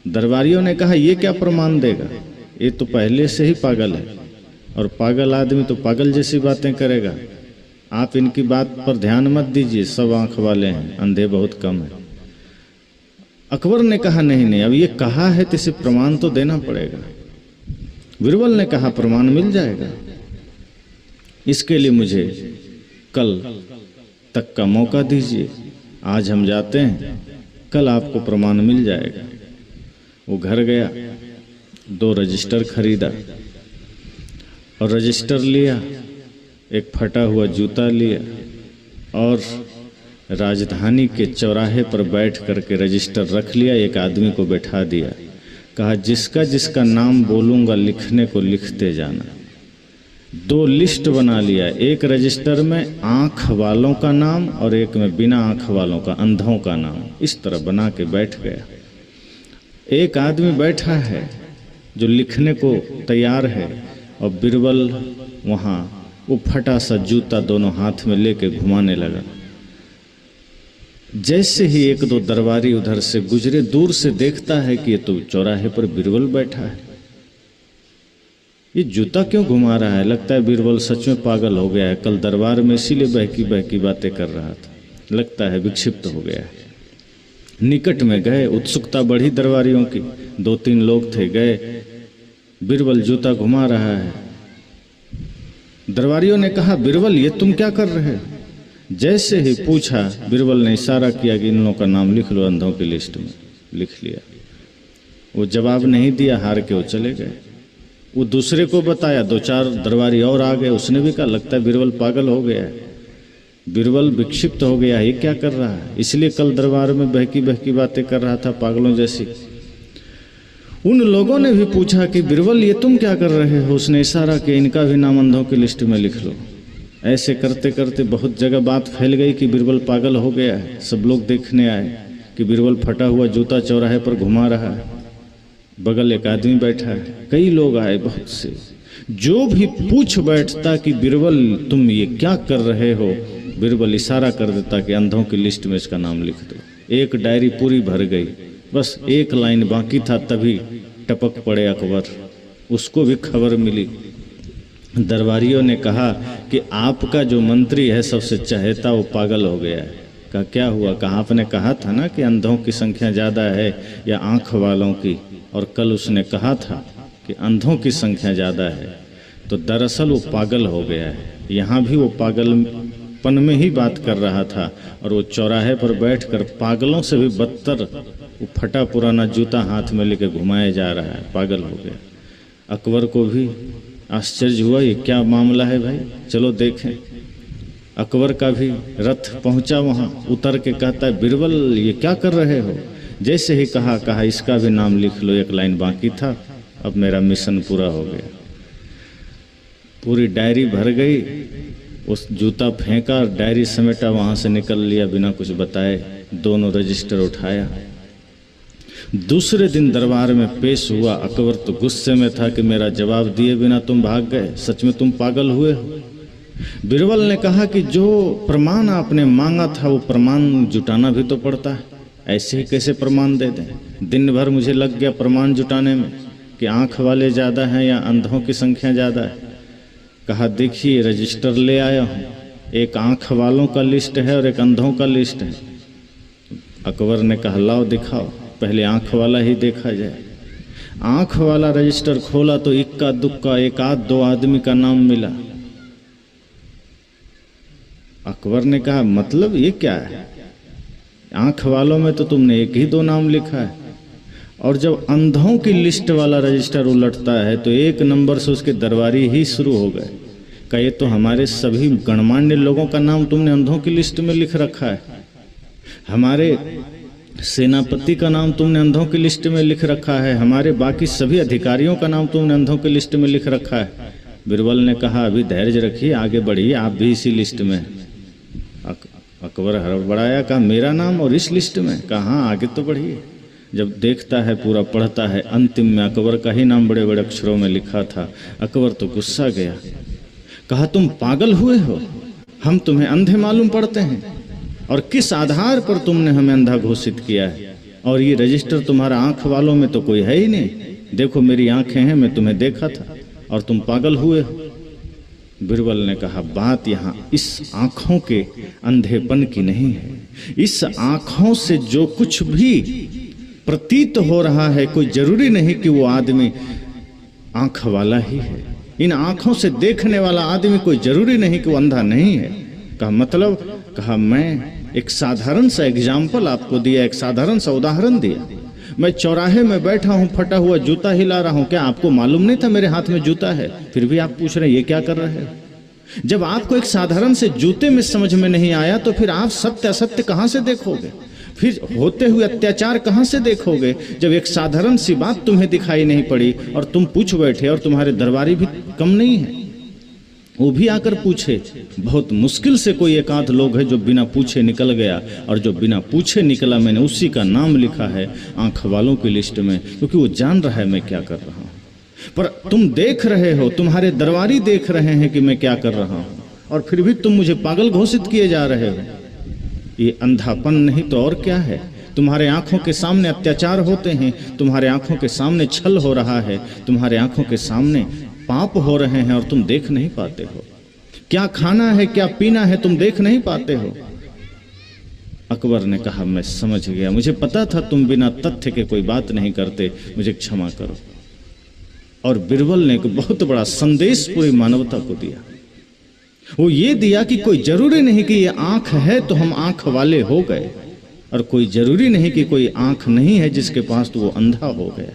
दरबारियों ने कहा, ये क्या प्रमाण देगा? ये तो पहले से ही पागल है, और पागल आदमी तो पागल जैसी बातें करेगा। आप इनकी बात पर ध्यान मत दीजिए, सब आंख वाले हैं, अंधे बहुत कम है। अकबर ने कहा, नहीं, अब ये कहा है तो इसे प्रमाण तो देना पड़ेगा। बीरबल ने कहा, प्रमाण मिल जाएगा, इसके लिए मुझे कल तक का मौका दीजिए। आज हम जाते हैं, कल आपको प्रमाण मिल जाएगा। वो घर गया, 2 रजिस्टर खरीदा और रजिस्टर लिया, एक फटा हुआ जूता लिया और राजधानी के चौराहे पर बैठ करके रजिस्टर रख लिया। एक आदमी को बैठा दिया। कहा, जिसका जिसका नाम बोलूँगा लिखने को लिखते जाना। 2 लिस्ट बना लिया, एक रजिस्टर में आँख वालों का नाम और एक में बिना आँख वालों का, अंधों का नाम। इस तरह बना के बैठ गया। एक आदमी बैठा है जो लिखने को तैयार है और बीरबल वहाँ वो फटा सा जूता दोनों हाथ में लेके घुमाने लगा। जैसे ही 1-2 दरबारी उधर से गुजरे, दूर से देखता है कि ये तो चौराहे पर बीरबल बैठा है, ये जूता क्यों घुमा रहा है? लगता है बीरबल सच में पागल हो गया है, कल दरबार में इसीलिए बहकी बहकी बातें कर रहा था, लगता है विक्षिप्त हो गया है। निकट में गए, उत्सुकता बढ़ी दरबारियों की। 2-3 लोग थे, गए, बीरबल जूता घुमा रहा है। दरबारियों ने कहा, बीरबल ये तुम क्या कर रहे हो? जैसे ही पूछा, बीरबल ने इशारा किया कि इन लोगों का नाम लिख लो अंधों की लिस्ट में। लिख लिया। वो जवाब नहीं दिया, हार के वो चले गए। वो दूसरे को बताया, 2-4 दरबारी और आ गए, उसने भी कहा, लगता है बीरबल पागल हो गया है, बीरबल विक्षिप्त हो गया है, ये क्या कर रहा है? इसलिए कल दरबार में बहकी बहकी बातें कर रहा था, पागलों जैसी। उन लोगों ने भी पूछा कि बीरबल ये तुम क्या कर रहे हो? उसने इशारा किया, इनका भी नाम अंधों की लिस्ट में लिख लो। ऐसे करते करते बहुत जगह बात फैल गई कि बीरबल पागल हो गया है। सब लोग देखने आए कि बीरबल फटा हुआ जूता चौराहे पर घुमा रहा है, बगल एक आदमी बैठा है। कई लोग आए, बहुत से। जो भी पूछ बैठता कि बीरबल तुम ये क्या कर रहे हो, बीरबल इशारा कर देता कि अंधों की लिस्ट में इसका नाम लिख दो। एक डायरी पूरी भर गई, बस एक लाइन बाकी था, तभी टपक पड़े अकबर। उसको भी खबर मिली। दरबारियों ने कहा कि आपका जो मंत्री है सबसे चहेता, वो पागल हो गया है। कहा, क्या हुआ? कहा, आपने कहा था ना कि अंधों की संख्या ज़्यादा है या आँख वालों की, और कल उसने कहा था कि अंधों की संख्या ज़्यादा है। तो दरअसल वो पागल हो गया है। यहाँ भी वो पागलपन में ही बात कर रहा था, और वो चौराहे पर बैठकर पागलों से भी बदतर वो फटा पुराना जूता हाथ में लेके घुमाया जा रहा है, पागल हो गया। अकबर को भी आश्चर्य हुआ, ये क्या मामला है भाई, चलो देखें। अकबर का भी रथ पहुंचा वहां, उतर के कहता है, बीरबल ये क्या कर रहे हो? जैसे ही कहा इसका भी नाम लिख लो, एक लाइन बाकी था, अब मेरा मिशन पूरा हो गया। पूरी डायरी भर गई। उस जूता फेंका, डायरी समेटा, वहां से निकल लिया बिना कुछ बताए। दोनों रजिस्टर उठाया। दूसरे दिन दरबार में पेश हुआ। अकबर तो गुस्से में था कि मेरा जवाब दिए बिना तुम भाग गए, सच में तुम पागल हुए हो। बीरबल ने कहा कि जो प्रमाण आपने मांगा था वो प्रमाण जुटाना भी तो पड़ता है, ऐसे ही कैसे प्रमाण दे दें? दिन भर मुझे लग गया प्रमाण जुटाने में कि आंख वाले ज़्यादा हैं या अंधों की संख्या ज़्यादा है। कहा, देखिए रजिस्टर ले आया हूँ, एक आंख वालों का लिस्ट है और एक अंधों का लिस्ट है। अकबर ने कहा, लाओ दिखाओ, पहले आंख वाला ही देखा जाए। आंख वाला रजिस्टर खोला तो इक्का दुक्का एक आध दो आदमी का नाम मिला। अकबर ने कहा मतलब ये क्या है, आंख वालों में तो तुमने एक ही दो नाम लिखा है, और जब अंधों की लिस्ट वाला रजिस्टर उलटता है तो एक नंबर से उसके दरबारी ही शुरू हो गए। कहा ये तो हमारे सभी गणमान्य लोगों का नाम तुमने अंधों की लिस्ट में लिख रखा है, हमारे सेनापति का नाम तुमने अंधों की लिस्ट में लिख रखा है, हमारे बाकी सभी अधिकारियों का नाम तुमने अंधों की लिस्ट में लिख रखा है। बिरबल ने कहा अभी धैर्य रखिए, आगे बढ़िए, आप भी इसी लिस्ट में। अकबर हड़बड़ाया, कहा मेरा नाम और इस लिस्ट में? कहा हाँ आगे तो बढ़िए। जब देखता है पूरा पढ़ता है, अंतिम में अकबर का ही नाम बड़े बड़े अक्षरों में लिखा था। अकबर तो गुस्सा गया, कहा तुम पागल हुए हो, हम तुम्हें अंधे मालूम पड़ते हैं, और किस आधार पर तुमने हमें अंधा घोषित किया है? और ये रजिस्टर तुम्हारा आंख वालों में तो कोई है ही नहीं, देखो मेरी आंखें हैं, मैं तुम्हें देखा था, और तुम पागल हुए हो। बिरबल ने कहा बात यहाँ इस आंखों के अंधेपन की नहीं है, इस आंखों से जो कुछ भी प्रतीत हो रहा है कोई जरूरी नहीं कि वो आदमी आंख वाला ही है। इन आंखों से देखने वाला आदमी कोई जरूरी नहीं कि वो अंधा नहीं है। कहा मतलब? कहा मैं एक साधारण सा एग्जाम्पल आपको दिया, एक साधारण सा उदाहरण दिया। मैं चौराहे में बैठा हूँ, फटा हुआ जूता हिला रहा हूँ, क्या आपको मालूम नहीं था मेरे हाथ में जूता है? फिर भी आप पूछ रहे हैं ये क्या कर रहे हैं? जब आपको एक साधारण से जूते में समझ में नहीं आया तो फिर आप सत्य असत्य कहाँ से देखोगे? फिर होते हुए अत्याचार कहाँ से देखोगे? जब एक साधारण सी बात तुम्हें दिखाई नहीं पड़ी और तुम पूछ बैठे, और तुम्हारे दरबारी भी कम नहीं है, वो भी आकर पूछे। बहुत मुश्किल से कोई एक आध लोग है जो बिना पूछे निकल गया, और जो बिना पूछे निकला मैंने उसी का नाम लिखा है आंख वालों की लिस्ट में, क्योंकि वो जान रहा है मैं क्या कर रहा हूँ। पर तुम देख रहे हो, तुम्हारे दरबारी देख रहे हैं कि मैं क्या कर रहा हूँ, और फिर भी तुम मुझे पागल घोषित किए जा रहे हो। ये अंधापन नहीं तो और क्या है? तुम्हारे आंखों के सामने अत्याचार होते हैं, तुम्हारे आंखों के सामने छल हो रहा है, तुम्हारे आंखों के सामने पाप हो रहे हैं, और तुम देख नहीं पाते हो। क्या खाना है, क्या पीना है, तुम देख नहीं पाते हो। अकबर ने कहा मैं समझ गया, मुझे पता था तुम बिना तथ्य के कोई बात नहीं करते, मुझे क्षमा करो। और बिरबल ने एक बहुत बड़ा संदेश पूरी मानवता को दिया। वो ये दिया कि कोई जरूरी नहीं कि ये आंख है तो हम आंख वाले हो गए, और कोई जरूरी नहीं कि कोई आंख नहीं है जिसके पास तो वो अंधा हो गया।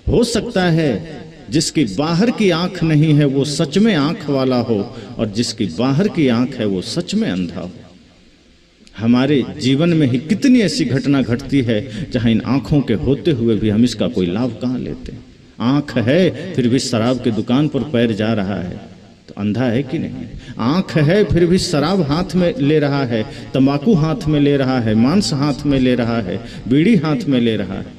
हो सकता है जिसकी बाहर की आंख नहीं है वो सच में आंख वाला हो, और जिसकी बाहर की आंख है वो सच में अंधा हो। हमारे जीवन में ही कितनी ऐसी घटना घटती है जहां इन आंखों के होते हुए भी हम इसका कोई लाभ कहां लेते हैं। आंख है फिर भी शराब की दुकान पर पैर जा रहा है तो अंधा है कि नहीं? आंख है फिर भी शराब हाथ में ले रहा है, तंबाकू हाथ में ले रहा है, मांस हाथ में ले रहा है, बीड़ी हाथ में ले रहा है।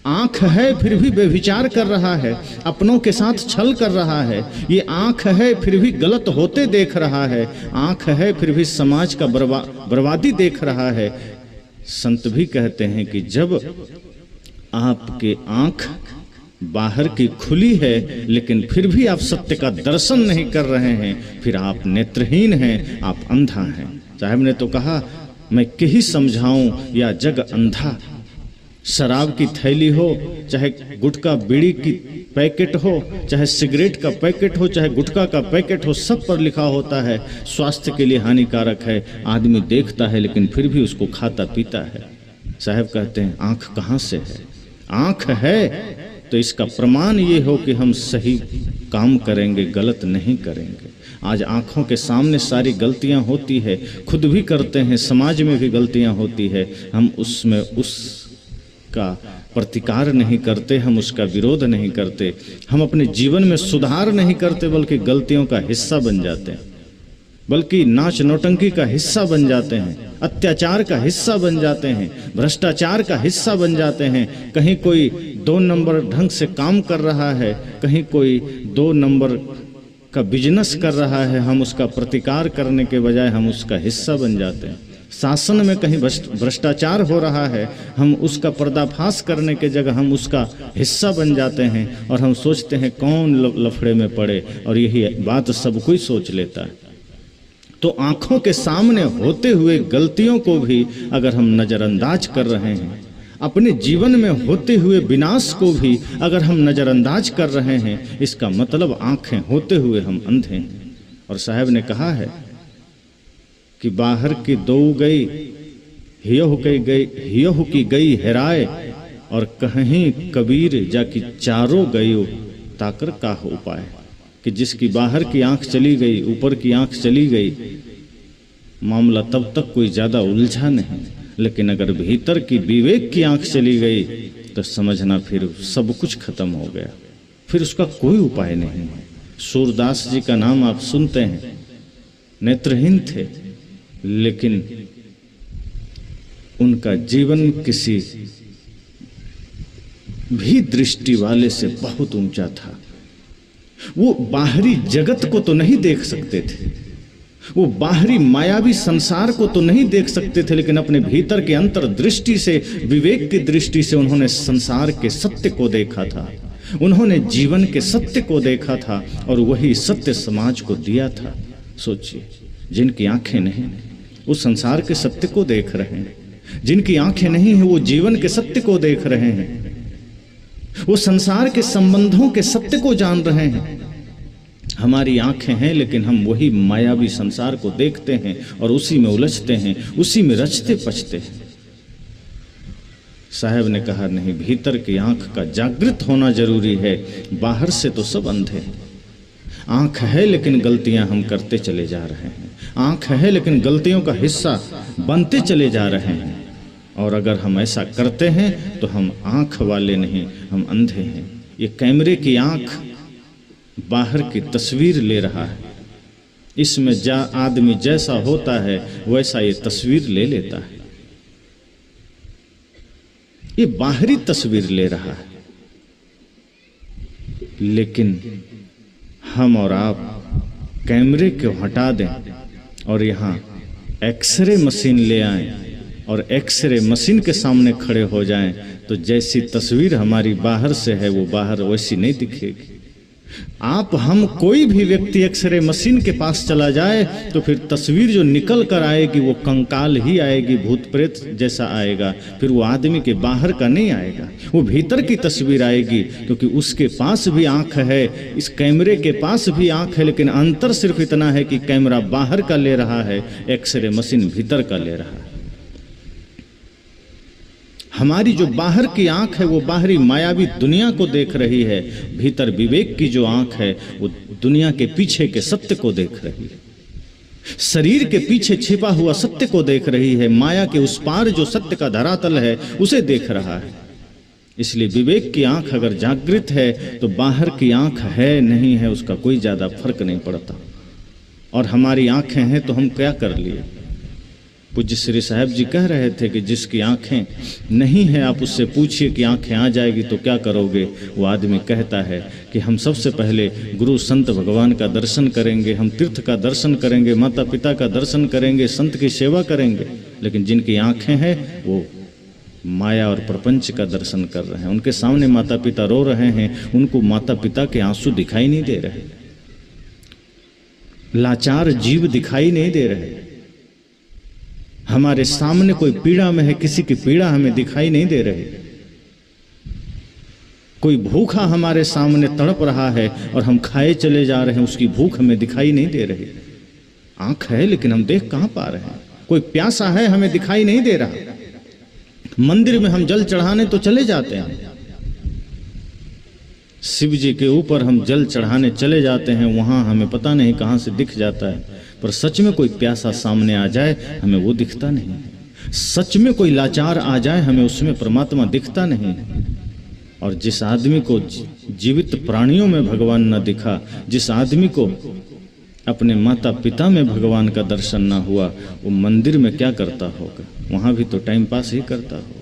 आंख है फिर भी बेविचार कर रहा है, अपनों के साथ छल कर रहा है। ये आंख है फिर भी गलत होते देख रहा है। आंख है फिर भी समाज का बर्बादी देख रहा है। संत भी कहते हैं कि जब आपके आंख बाहर की खुली है लेकिन फिर भी आप सत्य का दर्शन नहीं कर रहे हैं, फिर आप नेत्रहीन हैं, आप अंधा हैं। साहब ने तो कहा मैं कहीं समझाऊं या जग अंधा। शराब की थैली हो, चाहे गुटखा बीड़ी की पैकेट हो, चाहे सिगरेट का पैकेट हो, चाहे गुटखा का पैकेट हो, सब पर लिखा होता है स्वास्थ्य के लिए हानिकारक है। आदमी देखता है लेकिन फिर भी उसको खाता पीता है। साहब कहते हैं आंख कहाँ से है? आंख है तो इसका प्रमाण ये हो कि हम सही काम करेंगे, गलत नहीं करेंगे। आज आंखों के सामने सारी गलतियां होती है, खुद भी करते हैं, समाज में भी गलतियां होती है। हम उसमें उसका प्रतिकार नहीं करते, हम उसका विरोध नहीं करते, हम अपने जीवन में सुधार नहीं करते, बल्कि गलतियों का हिस्सा बन जाते हैं, बल्कि नाच नौटंकी का हिस्सा बन जाते हैं, अत्याचार का हिस्सा बन जाते हैं, भ्रष्टाचार का हिस्सा बन जाते हैं। कहीं कोई 2 नंबर ढंग से काम कर रहा है, कहीं कोई 2 नंबर का बिजनेस कर रहा है, हम उसका प्रतिकार करने के बजाय हम उसका हिस्सा बन जाते हैं। शासन में कहीं भ्रष्टाचार हो रहा है, हम उसका पर्दाफाश करने के जगह हम उसका हिस्सा बन जाते हैं, और हम सोचते हैं कौन लफड़े में पड़े, और यही बात सब कोई सोच लेता है। तो आंखों के सामने होते हुए गलतियों को भी अगर हम नज़रअंदाज कर रहे हैं, अपने जीवन में होते हुए विनाश को भी अगर हम नज़रअंदाज कर रहे हैं, इसका मतलब आंखें होते हुए हम अंधे हैं। और साहब ने कहा है कि बाहर की दो गई हियहु की गई हेराए, और कहीं कबीर जाकि चारों गयो ताकर का उपाय। कि जिसकी बाहर की आंख चली गई, ऊपर की आंख चली गई, मामला तब तक कोई ज़्यादा उलझा नहीं, लेकिन अगर भीतर की विवेक की आंख चली गई तो समझना फिर सब कुछ खत्म हो गया, फिर उसका कोई उपाय नहीं है। सूरदास जी का नाम आप सुनते हैं, नेत्रहीन थे, लेकिन उनका जीवन किसी भी दृष्टि वाले से बहुत ऊंचा था। वो बाहरी जगत को तो नहीं देख सकते थे, वो बाहरी मायावी संसार को तो नहीं देख सकते थे, लेकिन अपने भीतर के अंतर्दृष्टि से, विवेक की दृष्टि से उन्होंने संसार के सत्य को देखा था, उन्होंने जीवन के सत्य को देखा था, और वही सत्य समाज को दिया था। सोचिए, जिनकी आंखें नहीं वो संसार के सत्य को देख रहे हैं, जिनकी आंखें नहीं है वो जीवन के सत्य को देख रहे हैं, वो संसार के संबंधों के सत्य को जान रहे हैं। हमारी आंखें हैं, लेकिन हम वही मायावी संसार को देखते हैं और उसी में उलझते हैं, उसी में रचते पचते हैं। साहब ने कहा नहीं, भीतर की आंख का जागृत होना जरूरी है, बाहर से तो सब अंधे हैं। आंख है लेकिन गलतियां हम करते चले जा रहे हैं, आंख है लेकिन गलतियों का हिस्सा बनते चले जा रहे हैं। और अगर हम ऐसा करते हैं तो हम आंख वाले नहीं, हम अंधे हैं। ये कैमरे की आंख बाहर की तस्वीर ले रहा है, इसमें आदमी जैसा होता है वैसा ये तस्वीर ले लेता है। ये बाहरी तस्वीर ले रहा है, लेकिन हम और आप कैमरे को हटा दें और यहाँ एक्सरे मशीन ले आएं और एक्सरे मशीन के सामने खड़े हो जाएं, तो जैसी तस्वीर हमारी बाहर से है वो बाहर वैसी नहीं दिखेगी। आप हम कोई भी व्यक्ति एक्सरे मशीन के पास चला जाए तो फिर तस्वीर जो निकल कर आएगी वो कंकाल ही आएगी, भूत प्रेत जैसा आएगा, फिर वो आदमी के बाहर का नहीं आएगा, वो भीतर की तस्वीर आएगी। क्योंकि उसके पास भी आंख है, इस कैमरे के पास भी आंख है, लेकिन अंतर सिर्फ इतना है कि कैमरा बाहर का ले रहा है, एक्सरे मशीन भीतर का ले रहा है। हमारी जो बाहर की आंख है वो बाहरी मायावी दुनिया को देख रही है, भीतर विवेक की जो आंख है वो दुनिया के पीछे के सत्य को देख रही है, शरीर के पीछे छिपा हुआ सत्य को देख रही है, माया के उस पार जो सत्य का धरातल है उसे देख रहा है। इसलिए विवेक की आंख अगर जागृत है तो बाहर की आंख है नहीं है उसका कोई ज्यादा फर्क नहीं पड़ता। और हमारी आंखें हैं तो हम क्या कर लिए? पूज्य श्री साहब जी कह रहे थे कि जिसकी आंखें नहीं है आप उससे पूछिए कि आंखें आ जाएगी तो क्या करोगे। वो आदमी कहता है कि हम सबसे पहले गुरु संत भगवान का दर्शन करेंगे, हम तीर्थ का दर्शन करेंगे, माता पिता का दर्शन करेंगे, संत की सेवा करेंगे। लेकिन जिनकी आंखें हैं वो माया और प्रपंच का दर्शन कर रहे हैं, उनके सामने माता पिता रो रहे हैं, उनको माता पिता के आंसू दिखाई नहीं दे रहे, लाचार जीव दिखाई नहीं दे रहे, हमारे सामने कोई पीड़ा में है, किसी की पीड़ा हमें दिखाई नहीं दे रही, कोई भूखा हमारे सामने तड़प रहा है और हम खाए चले जा रहे हैं, उसकी भूख हमें दिखाई नहीं दे रही। आंख है लेकिन हम देख कहां पा रहे हैं। कोई प्यासा है हमें दिखाई नहीं दे रहा। मंदिर में हम जल चढ़ाने तो चले जाते हैं, शिव जी के ऊपर हम जल चढ़ाने चले जाते हैं, वहां हमें पता नहीं कहां से दिख जाता है, पर सच में कोई प्यासा सामने आ जाए हमें वो दिखता नहीं। सच में कोई लाचार आ जाए हमें उसमें परमात्मा दिखता नहीं। और जिस आदमी को जीवित प्राणियों में भगवान न दिखा, जिस आदमी को अपने माता पिता में भगवान का दर्शन ना हुआ, वो मंदिर में क्या करता होगा? वहां भी तो टाइम पास ही करता होगा।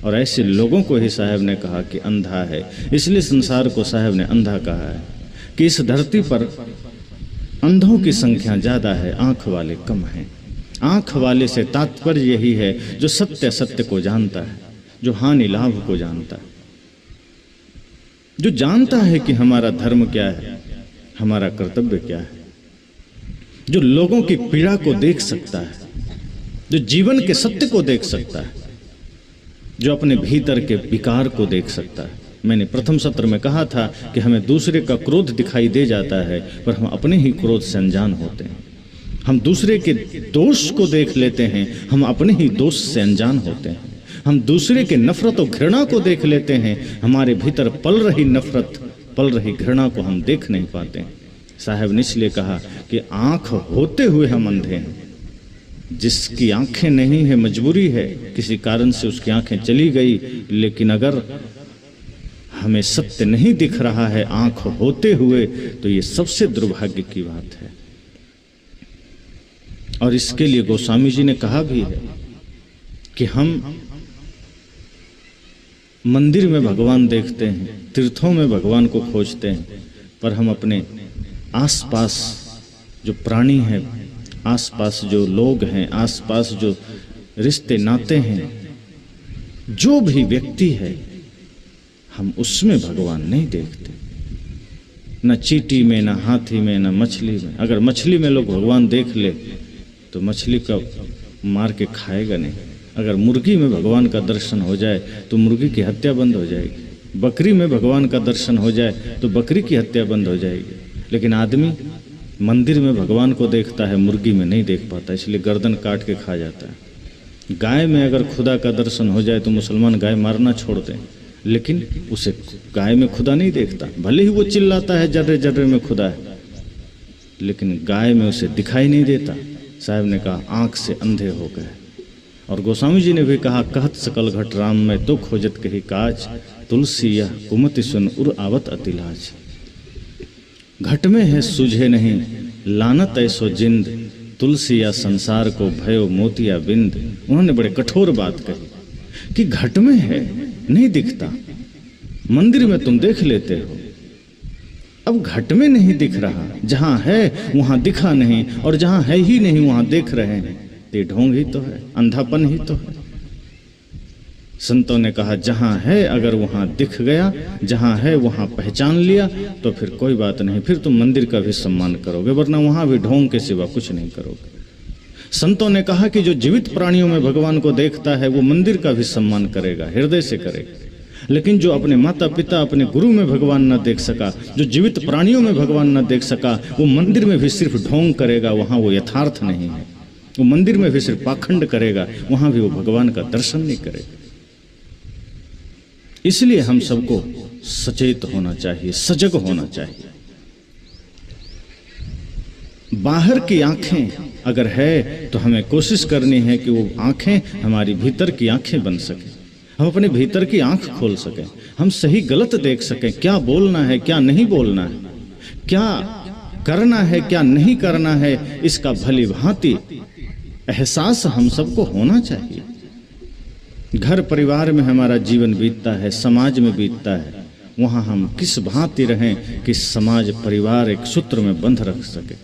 और ऐसे लोगों को ही साहब ने कहा कि अंधा है। इसलिए संसार को साहब ने अंधा कहा है कि इस धरती पर अंधों की संख्या ज्यादा है, आंख वाले कम हैं। आंख वाले से तात्पर्य यही है जो सत्य सत्य को जानता है, जो हानि लाभ को जानता है, जो जानता है कि हमारा धर्म क्या है, हमारा कर्तव्य क्या है, जो लोगों की पीड़ा को देख सकता है, जो जीवन के सत्य को देख सकता है। जो अपने भीतर के विकार को देख सकता है। मैंने प्रथम सत्र में कहा था कि हमें दूसरे का क्रोध दिखाई दे जाता है, पर हम अपने ही क्रोध से अनजान होते हैं। हम दूसरे के दोष को देख लेते हैं, हम अपने ही दोष से अनजान होते हैं। हम दूसरे के नफरत और घृणा को देख लेते हैं, हमारे भीतर पल रही नफरत, पल रही घृणा को हम देख नहीं पाते हैं। साहब ने इसलिए कहा कि आंख होते हुए हम अंधे हैं। जिसकी आंखें नहीं है, मजबूरी है, किसी कारण से उसकी आंखें चली गई, लेकिन अगर हमें सत्य नहीं दिख रहा है आंख होते हुए, तो ये सबसे दुर्भाग्य की बात है। और इसके लिए गोस्वामी जी ने कहा भी है कि हम मंदिर में भगवान देखते हैं, तीर्थों में भगवान को खोजते हैं, पर हम अपने आसपास जो प्राणी हैं, आसपास जो लोग हैं, आसपास जो रिश्ते नाते हैं, जो भी व्यक्ति है, हम उसमें भगवान नहीं देखते। न चींटी में, न हाथी में, न मछली में। अगर मछली में लोग भगवान देख ले तो मछली का मार के खाएगा नहीं। अगर मुर्गी में भगवान का दर्शन हो जाए तो मुर्गी की हत्या बंद हो जाएगी। बकरी में भगवान का दर्शन हो जाए तो बकरी की हत्या बंद हो जाएगी। लेकिन आदमी मंदिर में भगवान को देखता है, मुर्गी में नहीं देख पाता, इसलिए गर्दन काट के खा जाता है। गाय में अगर खुदा का दर्शन हो जाए तो मुसलमान गाय मारना छोड़ दें, लेकिन उसे गाय में खुदा नहीं देखता। भले ही वो चिल्लाता है जर्रे जर्रे में खुदा है, लेकिन गाय में उसे दिखाई नहीं देता। साहब ने कहा आंख से अंधे हो गए। और गोस्वामी जी ने भी कहा कहत सकल घट राम में तो खोजत कही काज, तुलसी यह कुमति सुन उर आवत अतिलाज। घट में है सूझे नहीं लानत ऐसो जिंद, तुलसी या संसार को भयो मोतिया बिंद। उन्होंने बड़े कठोर बात कही कि घट में है, नहीं दिखता, मंदिर में तुम देख लेते हो, अब घट में नहीं दिख रहा, जहां है वहां दिखा नहीं, और जहां है ही नहीं वहां देख रहे हैं। ये ढोंग ही तो है, अंधापन ही तो है। संतों ने कहा जहां है अगर वहां दिख गया, जहां है वहां पहचान लिया, तो फिर कोई बात नहीं, फिर तुम मंदिर का भी सम्मान करोगे, वरना वहां भी ढोंग के सिवा कुछ नहीं करोगे। संतों ने कहा कि जो जीवित प्राणियों में भगवान को देखता है वो मंदिर का भी सम्मान करेगा, हृदय से करेगा। लेकिन जो अपने माता पिता, अपने गुरु में भगवान न देख सका, जो जीवित प्राणियों में भगवान न देख सका, वो मंदिर में भी सिर्फ ढोंग करेगा, वहां वो यथार्थ नहीं है। वो मंदिर में भी सिर्फ पाखंड करेगा, वहां भी वो भगवान का दर्शन नहीं करेगा। इसलिए हम सबको सचेत होना चाहिए, सजग होना चाहिए। बाहर की आंखें अगर है तो हमें कोशिश करनी है कि वो आंखें हमारी भीतर की आंखें बन सके, हम अपने भीतर की आंख खोल सकें, हम सही गलत देख सकें, क्या बोलना है क्या नहीं बोलना है, क्या करना है क्या नहीं करना है, इसका भली भांति एहसास हम सबको होना चाहिए। घर परिवार में हमारा जीवन बीतता है, समाज में बीतता है, वहां हम किस भांति रहें कि समाज परिवार एक सूत्र में बंध रख सके।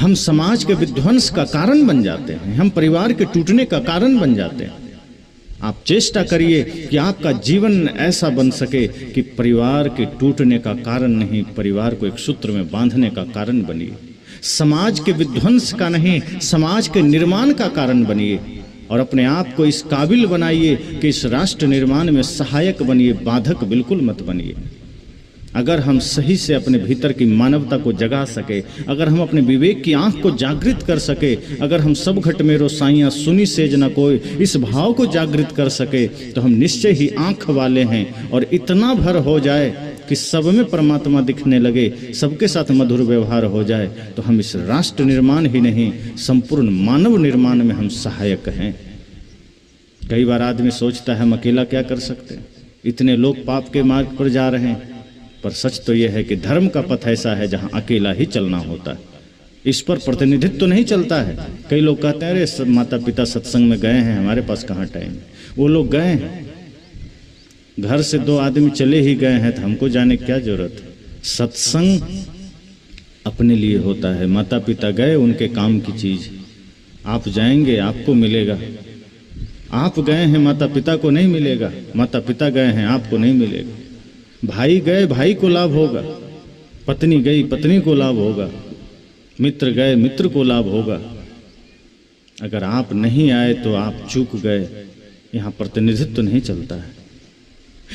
हम समाज के विध्वंस का कारण बन जाते हैं, हम परिवार के टूटने का कारण बन जाते हैं। आप चेष्टा करिए कि आपका जीवन ऐसा बन सके कि परिवार के टूटने का कारण नहीं, परिवार को एक सूत्र में बांधने का कारण बनिए। समाज के विध्वंस का नहीं, समाज के निर्माण का कारण बनिए, और अपने आप को इस काबिल बनाइए कि इस राष्ट्र निर्माण में सहायक बनिए, बाधक बिल्कुल मत बनिए। अगर हम सही से अपने भीतर की मानवता को जगा सके, अगर हम अपने विवेक की आंख को जागृत कर सके, अगर हम सब घट मेरो साइयां सुनी सेज न कोई, इस भाव को जागृत कर सके, तो हम निश्चय ही आंख वाले हैं। और इतना भर हो जाए कि सब में परमात्मा दिखने लगे, सबके साथ मधुर व्यवहार हो जाए, तो हम इस राष्ट्र निर्माण ही नहीं, संपूर्ण मानव निर्माण में हम सहायक हैं। कई बार आदमी सोचता है हम अकेला क्या कर सकते हैं, इतने लोग पाप के मार्ग पर जा रहे हैं, पर सच तो यह है कि धर्म का पथ ऐसा है जहां अकेला ही चलना होता है। इस पर प्रतिनिधित्व तो नहीं चलता है। कई लोग कहते हैं अरे सब माता पिता सत्संग में गए हैं, हमारे पास कहाँ टाइम है। वो लोग गए हैं, घर से 2 आदमी चले ही गए हैं, तो हमको जाने क्या जरूरत है। सत्संग अपने लिए होता है, माता पिता गए उनके काम की चीज, आप जाएंगे आपको मिलेगा। आप गए हैं माता पिता को नहीं मिलेगा, माता पिता गए हैं आपको नहीं मिलेगा। भाई गए भाई को लाभ होगा, पत्नी गई पत्नी को लाभ होगा, मित्र गए मित्र को लाभ होगा। अगर आप नहीं आए तो आप चूक गए, यहाँ प्रतिनिधित्व नहीं चलता है।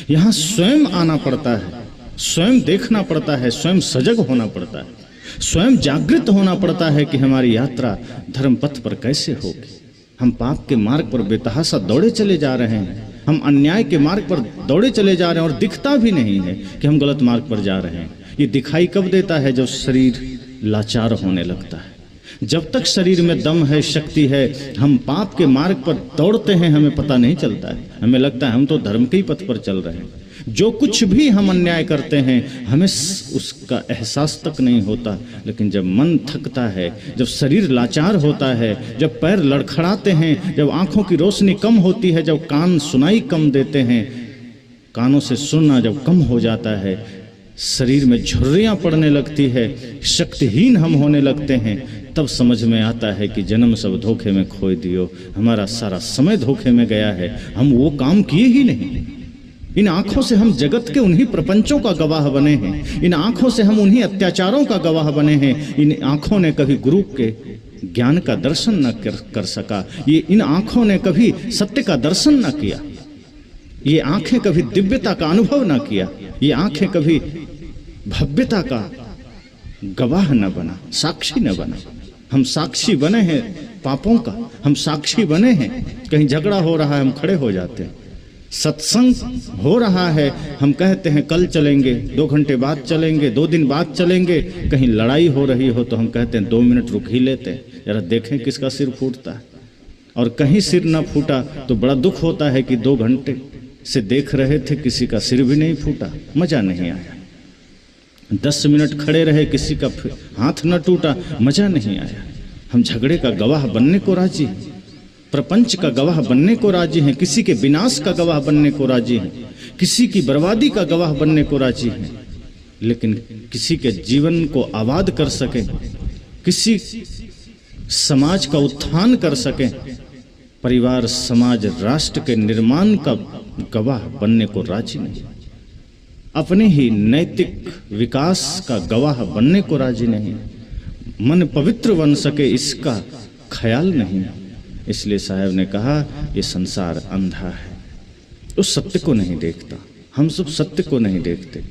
यहाँ स्वयं आना पड़ता है, स्वयं देखना पड़ता है, स्वयं सजग होना पड़ता है, स्वयं जागृत होना पड़ता है कि हमारी यात्रा धर्म पथ पर कैसे होगी। हम पाप के मार्ग पर बेतहाशा दौड़े चले जा रहे हैं, हम अन्याय के मार्ग पर दौड़े चले जा रहे हैं और दिखता भी नहीं है कि हम गलत मार्ग पर जा रहे हैं। ये दिखाई कब देता है? जब शरीर लाचार होने लगता है। जब तक शरीर में दम है, शक्ति है, हम पाप के मार्ग पर दौड़ते हैं, हमें पता नहीं चलता है। हमें लगता है हम तो धर्म के ही पथ पर चल रहे हैं। जो कुछ भी हम अन्याय करते हैं हमें उसका एहसास तक नहीं होता। लेकिन जब मन थकता है, जब शरीर लाचार होता है, जब पैर लड़खड़ाते हैं, जब आंखों की रोशनी कम होती है, जब कान सुनाई कम देते हैं, कानों से सुनना जब कम हो जाता है, शरीर में झुर्रियां पड़ने लगती है, शक्तिहीन हम होने लगते हैं, तब समझ में आता है कि जन्म सब धोखे में खोए दियो, हमारा सारा समय धोखे में गया है, हम वो काम किए ही नहीं। इन आंखों से हम जगत के उन्हीं प्रपंचों का गवाह बने हैं, इन आंखों से हम उन्हीं अत्याचारों का गवाह बने हैं। इन आंखों ने कभी गुरु के ज्ञान का दर्शन न कर सका, ये इन आंखों ने कभी सत्य का दर्शन न किया, ये आंखें कभी दिव्यता का अनुभव न किया, ये आंखें कभी भव्यता का गवाह न बना, साक्षी न बना। हम साक्षी बने हैं पापों का, हम साक्षी बने हैं, कहीं झगड़ा हो रहा है हम खड़े हो जाते हैं, सत्संग हो रहा है हम कहते हैं कल चलेंगे, 2 घंटे बाद चलेंगे, 2 दिन बाद चलेंगे, कहीं लड़ाई हो रही हो तो हम कहते हैं 2 मिनट रुक ही लेते हैं, जरा देखें किसका सिर फूटता है। और कहीं सिर ना फूटा तो बड़ा दुख होता है कि 2 घंटे से देख रहे थे, किसी का सिर भी नहीं फूटा, मजा नहीं आया। 10 मिनट खड़े रहे, किसी का हाथ न टूटा, मजा नहीं आया। हम झगड़े का गवाह बनने को राजी हैं, प्रपंच का गवाह बनने को राजी हैं, किसी के विनाश का गवाह बनने को राजी हैं, किसी की बर्बादी का गवाह बनने को राजी हैं, लेकिन किसी के जीवन को आबाद कर सकें, किसी समाज का उत्थान कर सकें, परिवार, समाज, राष्ट्र के निर्माण का गवाह बनने को राजी नहीं, अपने ही नैतिक विकास का गवाह बनने को राजी नहीं, मन पवित्र बन सके इसका ख्याल नहीं। इसलिए साहब ने कहा ये संसार अंधा है, उस सत्य को नहीं देखता। हम सब सत्य को नहीं देखते,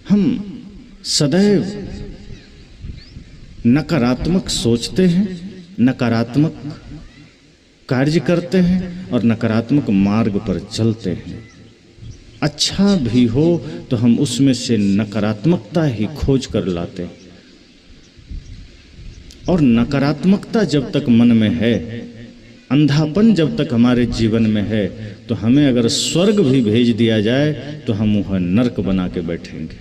हम सदैव नकारात्मक सोचते हैं, नकारात्मक कार्य करते हैं और नकारात्मक मार्ग पर चलते हैं। अच्छा भी हो तो हम उसमें से नकारात्मकता ही खोज कर लाते हैं, और नकारात्मकता जब तक मन में है, अंधापन जब तक हमारे जीवन में है, तो हमें अगर स्वर्ग भी भेज दिया जाए तो हम वह नरक बना के बैठेंगे।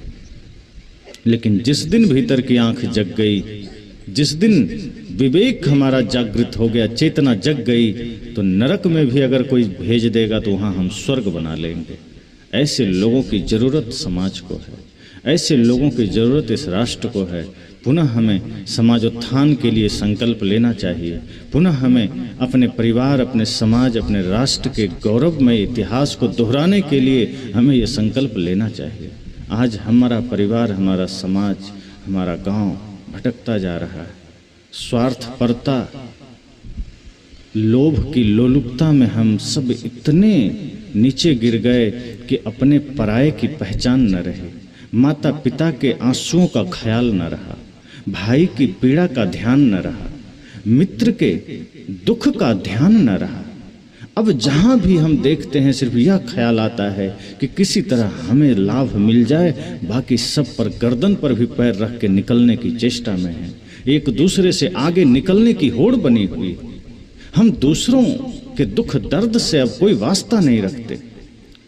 लेकिन जिस दिन भीतर की आंख जग गई, जिस दिन विवेक हमारा जागृत हो गया, चेतना जग गई, तो नरक में भी अगर कोई भेज देगा तो वहां हम स्वर्ग बना लेंगे। ऐसे लोगों की जरूरत समाज को है, ऐसे लोगों की जरूरत इस राष्ट्र को है। पुनः हमें समाजोत्थान के लिए संकल्प लेना चाहिए, पुनः हमें अपने परिवार, अपने समाज, अपने राष्ट्र के गौरवमय इतिहास को दोहराने के लिए हमें ये संकल्प लेना चाहिए। आज हमारा परिवार, हमारा समाज, हमारा गांव भटकता जा रहा है। स्वार्थपरता, लोभ की लोलुपता में हम सब इतने नीचे गिर गए कि अपने पराये की पहचान न रही, माता पिता के आंसुओं का ख्याल न रहा, भाई की पीड़ा का ध्यान न रहा, मित्र के दुख का ध्यान न रहा। अब जहां भी हम देखते हैं सिर्फ यह ख्याल आता है कि किसी तरह हमें लाभ मिल जाए, बाकी सब पर गर्दन पर भी पैर रख के निकलने की चेष्टा में है, एक दूसरे से आगे निकलने की होड़ बनी हुई। हम दूसरों के दुख दर्द से अब कोई वास्ता नहीं रखते।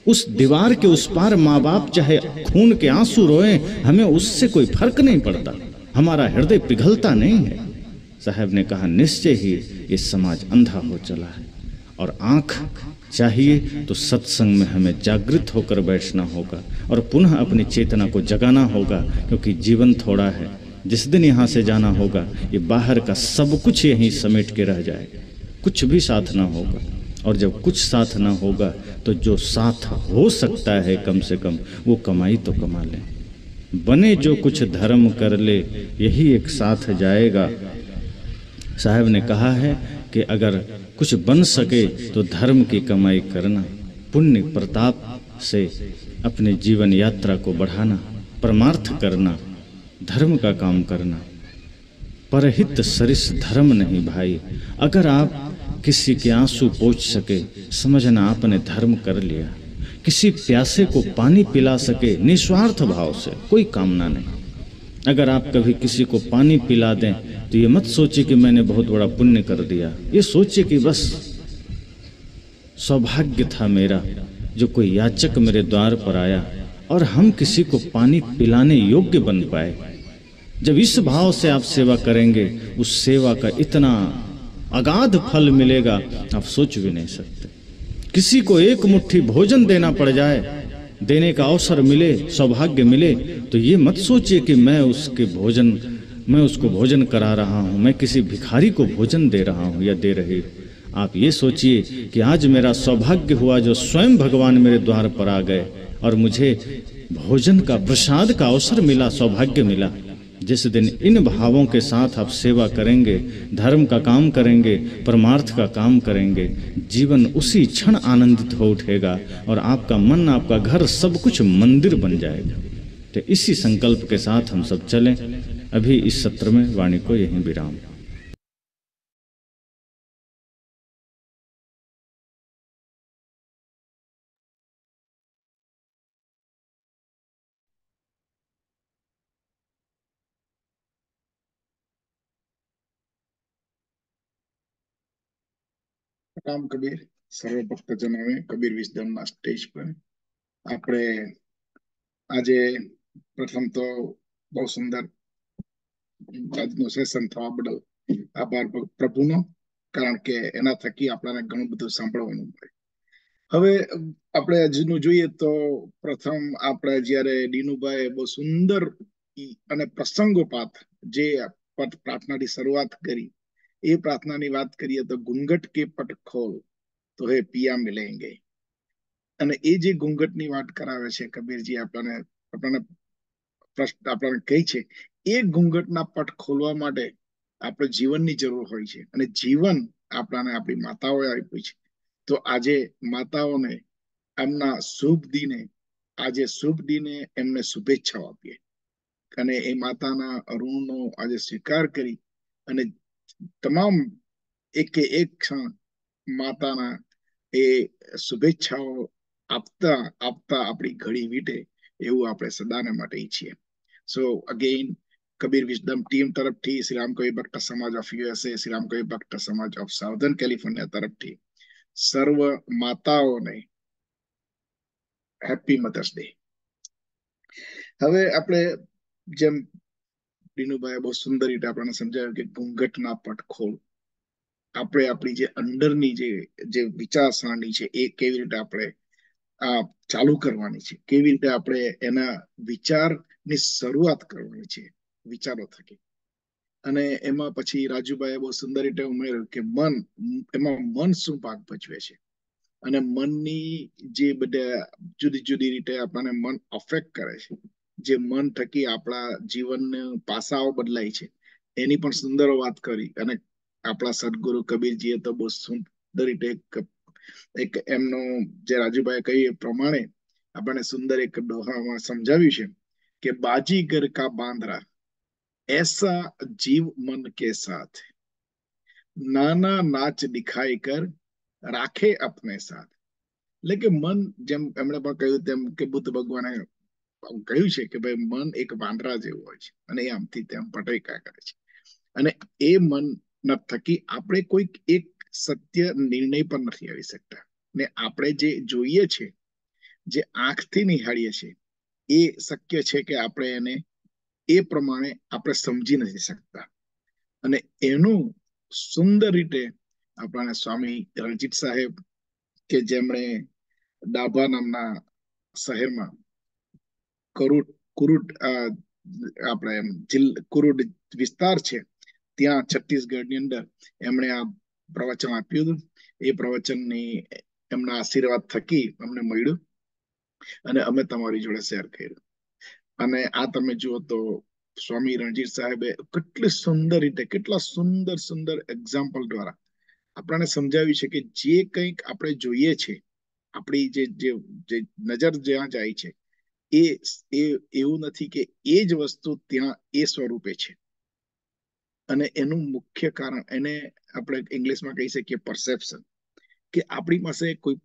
उस दीवार के उस पार माँ बाप चाहे खून के आंसू रोएं, हमें उससे कोई फर्क नहीं पड़ता, हमारा हृदय पिघलता नहीं है। साहब ने कहा निश्चय ही ये समाज अंधा हो चला है, और आंख चाहिए तो सत्संग में हमें जागृत होकर बैठना होगा और पुनः अपनी चेतना को जगाना होगा, क्योंकि जीवन थोड़ा है। जिस दिन यहाँ से जाना होगा, ये बाहर का सब कुछ यहीं समेट के रह जाएगा, कुछ भी साथ ना होगा। और जब कुछ साथ ना होगा तो जो साथ हो सकता है कम से कम वो कमाई तो कमा ले। बने जो कुछ धर्म कर ले, यही एक साथ जाएगा। साहब ने कहा है कि अगर कुछ बन सके तो धर्म की कमाई करना, पुण्य प्रताप से अपने जीवन यात्रा को बढ़ाना, परमार्थ करना, धर्म का काम करना। परहित सरिस धर्म नहीं भाई। अगर आप किसी के आंसू पोंछ सके, समझना आपने धर्म कर लिया। किसी प्यासे को पानी पिला सके निस्वार्थ भाव से, कोई कामना नहीं। अगर आप कभी किसी को पानी पिला दें तो ये मत सोचिए कि मैंने बहुत बड़ा पुण्य कर दिया। ये सोचिए कि बस सौभाग्य था मेरा जो कोई याचक मेरे द्वार पर आया और हम किसी को पानी पिलाने योग्य बन पाए। जब इस भाव से आप सेवा करेंगे, उस सेवा का इतना अगाध फल मिलेगा आप सोच भी नहीं सकते। किसी को एक मुट्ठी भोजन देना पड़ जाए, देने का अवसर मिले, सौभाग्य मिले, तो ये मत सोचिए कि मैं उसको भोजन करा रहा हूँ, मैं किसी भिखारी को भोजन दे रहा हूँ या दे रही हूँ। आप ये सोचिए कि आज मेरा सौभाग्य हुआ जो स्वयं भगवान मेरे द्वार पर आ गए और मुझे भोजन का, प्रसाद का अवसर मिला, सौभाग्य मिला। जिस दिन इन भावों के साथ आप सेवा करेंगे, धर्म का काम करेंगे, परमार्थ का काम करेंगे, जीवन उसी क्षण आनंदित हो उठेगा और आपका मन, आपका घर, सब कुछ मंदिर बन जाएगा। तो इसी संकल्प के साथ हम सब चलें। अभी इस सत्र में वाणी को यहीं विराम। રામ કબીર સર્વ ભક્તજનોએ કબીર વિઝડમના સ્ટેજ પર આપણે આજે પ્રથમ તો બહુ સુંદર આજનું સેશન થવા બદલ આભાર પ્રભુનો, કારણ કે એના થકી આપણને ઘણું બધું સાંભળવાનું મળે. હવે આપણે આજનું જોઈએ તો પ્રથમ આપણે જ્યારે દીનુભાઈ બહુ સુંદર અને પ્રસંગોપાત જે પ્રાર્થનાની શરૂઆત કરી, એ પ્રાર્થનાની વાત કરીએ તો ઘૂંઘટ કે પટ ખોલ તો હે પિયા મિલેંગે. અને એ જે ઘૂંઘટની વાત કરાવે છે કબીરજી, આપણને કહે છે એ ઘૂંઘટના પટ ખોલવા માટે આપણે જીવનની જરૂર હોય છે, અને જીવન આપણને આપણી માતાઓએ આપ્યું છે. તો આજે માતાઓને એમના શુભ દિને એમને શુભેચ્છાઓ આપીએ અને એ માતાના ઋણનો આજે સ્વીકાર કરી અને તમામ એકે એક ક્ષણ માતાના એ શુભેચ્છાઓ આપતા આપતા આપણી ઘડી વીતે એવું આપણે સદાને માટે ઈચ્છીએ. સો અગેઇન કબીર વિઝડમ ટીમ તરફથી શ્રી રામકવિ ભક્ત સમાજ ઓફ યુએસએ, શ્રી રામકવિ ભક્ત સમાજ ઓફ સાઉથર્ન કેલિફોર્નિયા તરફથી સર્વ માતાઓને હેપી મધર્સ ડે. હવે આપણે જેમ દીનુભાઈ બહુ સુંદર રીતે આપણને સમજાવ્યું કે ઘૂંઘટના પટ ખોલ, આપણે આપણી જે અંદરની જે વિચારસરણી છે એ કેવી રીતે આપણે ચાલુ કરવાની છે, કેવી રીતે આપણે એના વિચારની શરૂઆત કરવાની છે વિચારો થકી. અને એમાં પછી રાજુભાઈએ બહુ સુંદર રીતે ઉમેર્યું કે મન શું ભાગ ભજવે છે, અને મનની જે બધા જુદી જુદી રીતે આપણને મન અફેક્ટ કરે છે, જે મન થકી આપણા જીવનના પાસાઓ બદલાય છે, એની પણ સુંદર વાત કરી. અને આપણા સદગુરુ કબીરજીએ તો બહુ સુંદર રીતે એક એમનો જે રાજુભાઈ કહ્યું એ પ્રમાણે આપણને સુંદર એક દોહામાં સમજાવ્યું છે કે બાજીગર કા બાંદરા ऐसा जीव मन के साथ नाना नाच दिखाई कर राखे अपने साथ. એટલે કે મન, જેમ એમણે પણ કહ્યું તેમ કે બુદ્ધ ભગવાને કહ્યું છે કે ભાઈ મન એક વાંદરા જેવું હોય છે અને એ આમથી તેમ પટૈકા કરે છે, અને એ મન થકી આપણે કોઈક એક સત્ય નિર્ણય પર નથી આવી શકતા. ને આપણે જે જોઈએ છે, જે આંખથી નિહાળીએ છીએ, એ શક્ય છે કે આપણે એને એ પ્રમાણે આપણે સમજી નથી શકતા. અને એનું સુંદર રીતે આપણા સ્વામી રણજીત સાહેબ કે જેમણે ડાભા નામના શહેરમાં કુરુડ વિસ્તાર છે ત્યાં છત્તીસગઢની અંદર એમણે આ પ્રવચન આપ્યું હતું. એ પ્રવચનની એમના આશીર્વાદ થકી અમને મળ્યું અને અમે તમારી જોડે શેર કર્યું. અને આ તમે જુઓ તો સ્વામી રણજીત સાહેબે કેટલી સુંદર રીતે, કેટલા સુંદર એક્ઝામ્પલ દ્વારા આપણને સમજાવ્યું છે કે જે કંઈક આપણે જોઈએ છે, આપણી જે નજર જ્યાં જાય છે એ એવું નથી કે એ જ વસ્તુ ત્યાં એ સ્વરૂપે છે. અને એનું મુખ્ય કારણ એને આપણે ઇંગ્લિશમાં કહી શકીએ પરસેપ્શન, કે આપણી પાસે કોઈ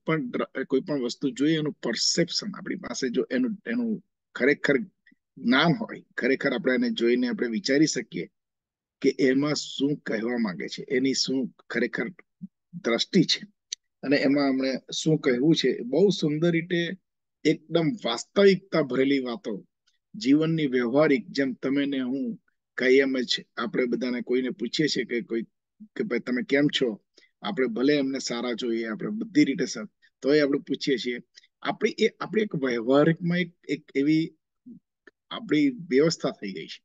પણ વસ્તુ જોઈએ એનું પરસેપ્શન આપણી પાસે જો એનું ખરેખર જ્ઞાન હોય, ખરેખર આપણે એને જોઈને આપણે વિચારી શકીએ કે એમાં શું કહેવા માંગે છે, એની શું ખરેખર દ્રષ્ટિ છે અને એમાં આપણે શું કહેવું છે. બહુ સુંદર રીતે એકદમ વાસ્તવિકતા ભરેલી વાતો, જીવનની વ્યવહારિક, જેમ તમે ને હું કાયમ જ આપણે બધાને કોઈને પૂછીએ છીએ કે ભાઈ તમે કેમ છો, આપણે ભલે એમને સારા જોઈએ, આપણે બધી રીતે તોય આપણે પૂછીએ છીએ. આપણી એક વ્યવહારિકમાં એક એવી આપણી વ્યવસ્થા થઈ ગઈ છે.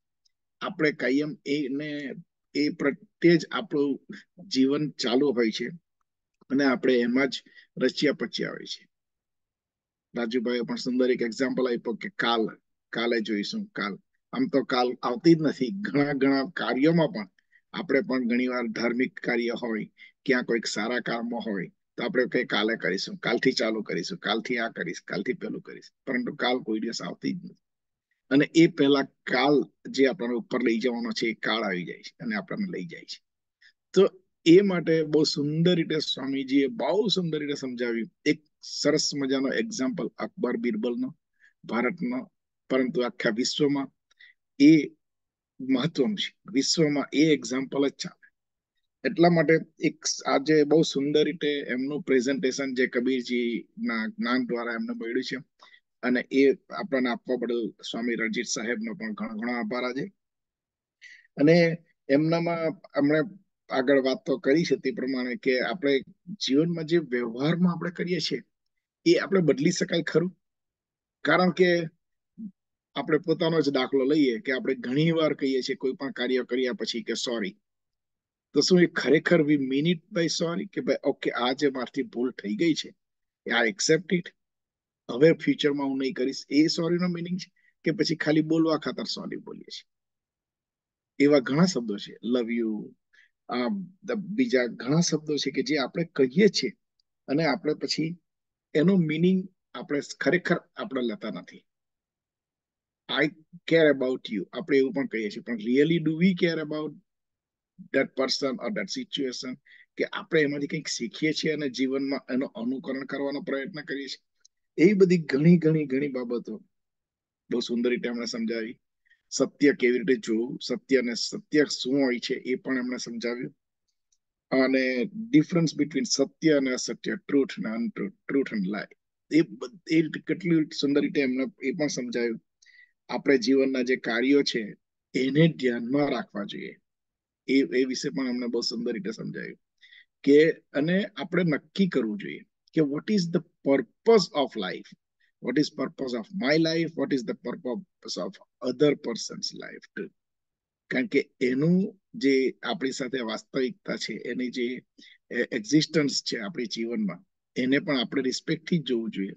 આપણે કાયમ એ પ્રત્યે જ આપણું જીવન ચાલુ હોય છે અને આપણે એમાં જ રચ્યા પચ્યા હોય છે. રાજુભાઈએ પણ સુંદર એક એક્ઝામ્પલ આપ્યો કે કાલે જોઈશું. આમ તો કાલ આવતી જ નથી. ઘણા કાર્યોમાં પણ આપણે પણ ઘણીવાર ધાર્મિક કાર્ય હોય, ક્યાં કોઈક સારા કામમાં હોય તો આપણે કઈ કાલે કરીશું, કાલથી ચાલુ કરીશું, કાલથી આ કરીશ, કાલથી પેલું કરીશ, પરંતુ કાલ કોઈ દિવસ આવતી જ નથી. અને એ પહેલા કાલ જે આપણને ઉપર લઈ જવાનો છે એ કાળ આવી જાય છે અને આપણને લઈ જાય છે. તો એ માટે બહુ સુંદર રીતે સ્વામીજીએ બહુ સુંદર રીતે સમજાવ્યું. એક સરસ મજાનો એક્ઝામ્પલ અકબર બિરબલનો, ભારતનો, પરંતુ આખા વિશ્વમાં એ મહત્વનું છે. વિશ્વમાં એ એક્ઝામ્પલ જ ચાલે. એટલા માટે એક આજે બહુ સુંદર રીતે એમનું પ્રેઝન્ટેશન જે કબીરજીના જ્ઞાન દ્વારા એમને મળ્યું છે અને એ આપણને આપવા બદલ સ્વામી રણજીત સાહેબનો પણ ઘણો આભાર આજે. અને એમનામાં આપણે આગળ વાત તો કરી છે તે પ્રમાણે કે આપણે જીવનમાં જે વ્યવહારમાં આપણે કરીએ છીએ એ આપણે બદલી શકાય ખરું? કારણ કે આપણે પોતાનો જ દાખલો લઈએ કે આપણે ઘણી વાર કહીએ છીએ કોઈ પણ કાર્ય કર્યા પછી કે સોરી, તો શું એ ખરેખર વી મીન ઇટ બાય સોરી કે ભાઈ ઓકે આ જે મારથી ભૂલ થઈ ગઈ છે આઈ એક્સેપ્ટ ઇટ, હવે ફ્યુચરમાં હું નહીં કરીશ, એ સોરીનો મિનિંગ છે? કે પછી ખાલી બોલવા ખાતર સોરી બોલીએ છીએ? એવા ઘણા શબ્દો છે, લવ યુ, બીજા ઘણા શબ્દો છે કે જે આપણે કહીએ છીએ અને આપણે પછી એનો મિનિંગ આપણે ખરેખર આપણે લેતા નથી. આઈ કેર અબાઉટ યુ આપણે એવું પણ કહીએ છીએ, પણ really do we care about that person or that situation? કે આપણે એમાંથી કંઈક શીખીએ છીએ અને જીવનમાં એનો અનુકરણ કરવાનો પ્રયત્ન કરીએ છીએ? એવી બધી ઘણી બાબતો બહુ સુંદર રીતે એમણે સમજાવી. સત્ય કેવી રીતે જોવું, સત્ય શું હોય છે એ પણ એમણે સમજાવ્યું. અને ડિફરન્સ બિટવીન સત્ય અને અસત્ય, ટ્રુથ અને અનટ્રુથ, ટ્રુથ એન્ડ લાય, એ કેટલી સુંદર રીતે એમને એ પણ સમજાવ્યું. આપણે જીવનના જે કાર્યો છે એને ધ્યાનમાં રાખવા જોઈએ એ વિશે પણ અમને બહુ સુંદર રીતે સમજાયું. કે અને આપણે નક્કી કરવું જોઈએ કે what is the purpose of life, what is purpose of my life, what is the purpose of other persons life two. કારણ કે એનું જે આપણી સાથે વાસ્તવિકતા છે, એની જે એક્ઝિસ્ટન્સ છે આપણી જીવનમાં, એને પણ આપણે રિસ્પેક્ટથી જ જોવું જોઈએ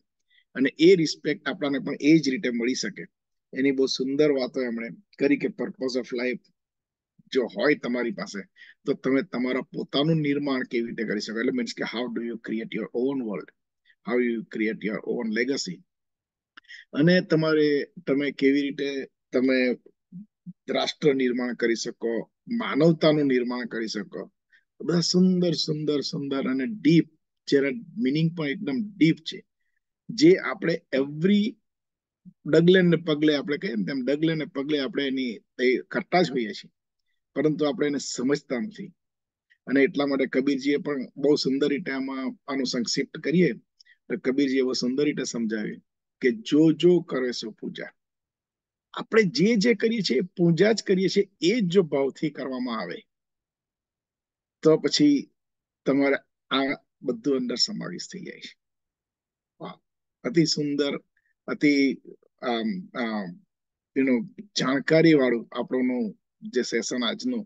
અને એ રિસ્પેક્ટ આપણને પણ એ જ રીતે મળી શકે. એની બહુ સુંદર વાતો એમણે કરી કે પર્પઝ ઓફ લાઈફ જો હોય તમારી પાસે તો તમે તમારા પોતાનું નિર્માણ કેવી રીતે કરી શકો. એટલે મીન્સ કે how do you create your own world, how you create your own legacy, અને તમે કેવી રીતે તમે રાષ્ટ્ર નિર્માણ કરી શકો, માનવતાનું નિર્માણ કરી શકો. બધા સુંદર અને ડીપ, જેના મિનિંગ પણ એકદમ ડીપ છે, જે આપણે એવરી ડગલે ને પગલે આપણે કહીએ ને તેમ ડગલે ને પગલે આપણે એની કરતા જ હોઈએ છીએ, પરંતુ આપણે એને સમજતા નથી. અને એટલા માટે કબીરજીએ પણ બહુ સુંદર રીતે આનું સંક્ષિપ્ત કરીએ તો કબીરજીએ બહુ સુંદર રીતે સમજાવ્યું કે જો કરે સો પૂજા. આપણે જે કરીએ છીએ પૂજા જ કરીએ છીએ, એ જ જો ભાવથી કરવામાં આવે તો પછી તમારે આ બધું અંદર સમાવેશ થઈ જાય છે. અતિ સુંદર, અતિ જાણકારી વાળું આપણું જે સેશન આજનું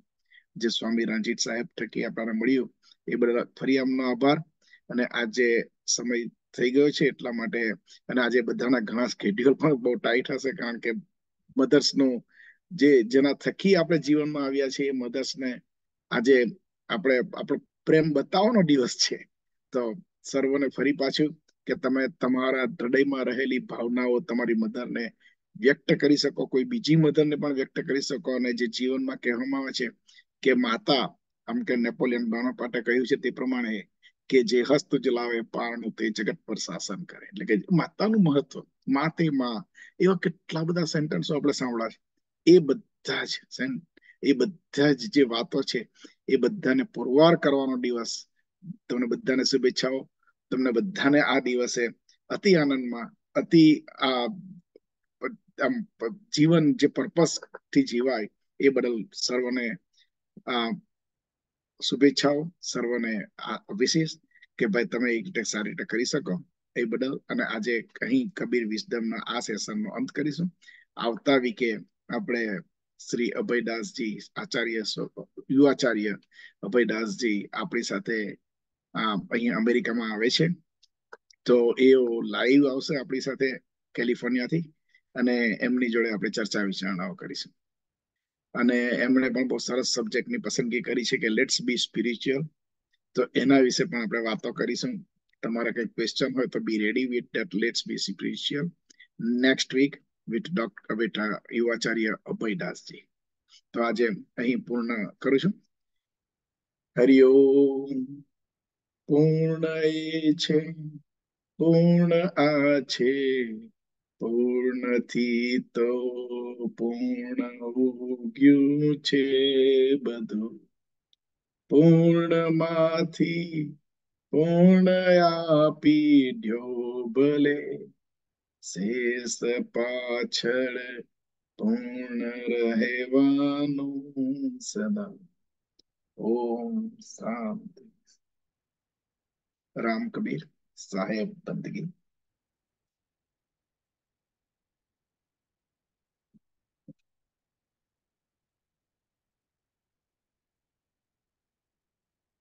જે સ્વામી રણજીત સાહેબ થકી આપણને મળ્યું એ બદલ ફરી એમનો આભાર. અને આજે સમય થઈ ગયો છે એટલા માટે, અને આજે બધાના ઘણા સ્કેડ્યુલ પણ બહુ ટાઈટ હશે, કારણ કે મધર્સનું જેના થકી આપણે જીવનમાં આવ્યા છીએ એ મધર્સને આજે આપણે આપણો પ્રેમ બતાવવાનો દિવસ છે. તો સર્વને ફરી પાછું કે તમે તમારા હૃદયમાં રહેલી ભાવનાઓ તમારી મધરને વ્યક્ત કરી શકો, કોઈ બીજી મધરને પણ વ્યક્ત કરી શકો. અને જે જીવનમાં કહેવામાં આવે છે કે માતા, આમ કે નેપોલિયન બોનાપાર્ટે કહ્યું છે તે પ્રમાણે કે જે હસ્ત જલાવે પારણું તે જગત પર શાસન કરે. એટલે કે માતાનું મહત્વ, મા તે માં, એવા કેટલા બધા સેન્ટેન્સો આપણે સાંભળ્યા છે. એ બધા જ જે વાતો છે એ બધાને પુરવાર કરવાનો દિવસ. તમને બધાને શુભેચ્છાઓ. તમને બધાને આ દિવસે અતિ આનંદમાં, અતિ જીવન જે પર્પસ થી જીવાય એ બદલ સર્વને શુભેચ્છાઓ, સર્વને વિશેષ કે ભાઈ તમે એક રીતે સારી રીતે કરી શકો એ બદલ. અને આજે અહીં કબીર વિઝડમના આ સેશનનો અંત કરીશું. આવતા વીકે આપણે શ્રી અભયદાસજી આચાર્ય, યુવાચાર્ય અભયદાસજી આપણી સાથે અહીંયા અમેરિકામાં આવે છે. તો એ લાઈવ આવશે આપણી સાથે કેલિફોર્નિયાથી, અને એમની જોડે આપણે ચર્ચા વિચારણાઓ કરીશું. અને એમણે પણ બહુ સરસ સબ્જેક્ટની પસંદગી કરી છે કે લેટ્સ બી સ્પિરિચ્યુઅલ. તો એના વિશે પણ આપણે વાતો કરીશું. તમારા કઈ ક્વેશ્ચન હોય તો be ready with that. Let's be spiritual next week with યુવાચાર્ય અભયદાસજી. તો આજે અહીં પૂર્ણ કરું છું. હરિઓમ. પૂર્ણ એ છે, પૂર્ણ આ છે, પૂર્ણથી તો પૂર્ણ ઉગ્યું છે બધું. પૂર્ણમાંથી પૂર્ણ આપી દ્યો ભલે, શેષ પાછળ પૂર્ણ રહેવાનું સદા. ઓમ શાંતિ. રામ કબીર સાહેબ બંદગી.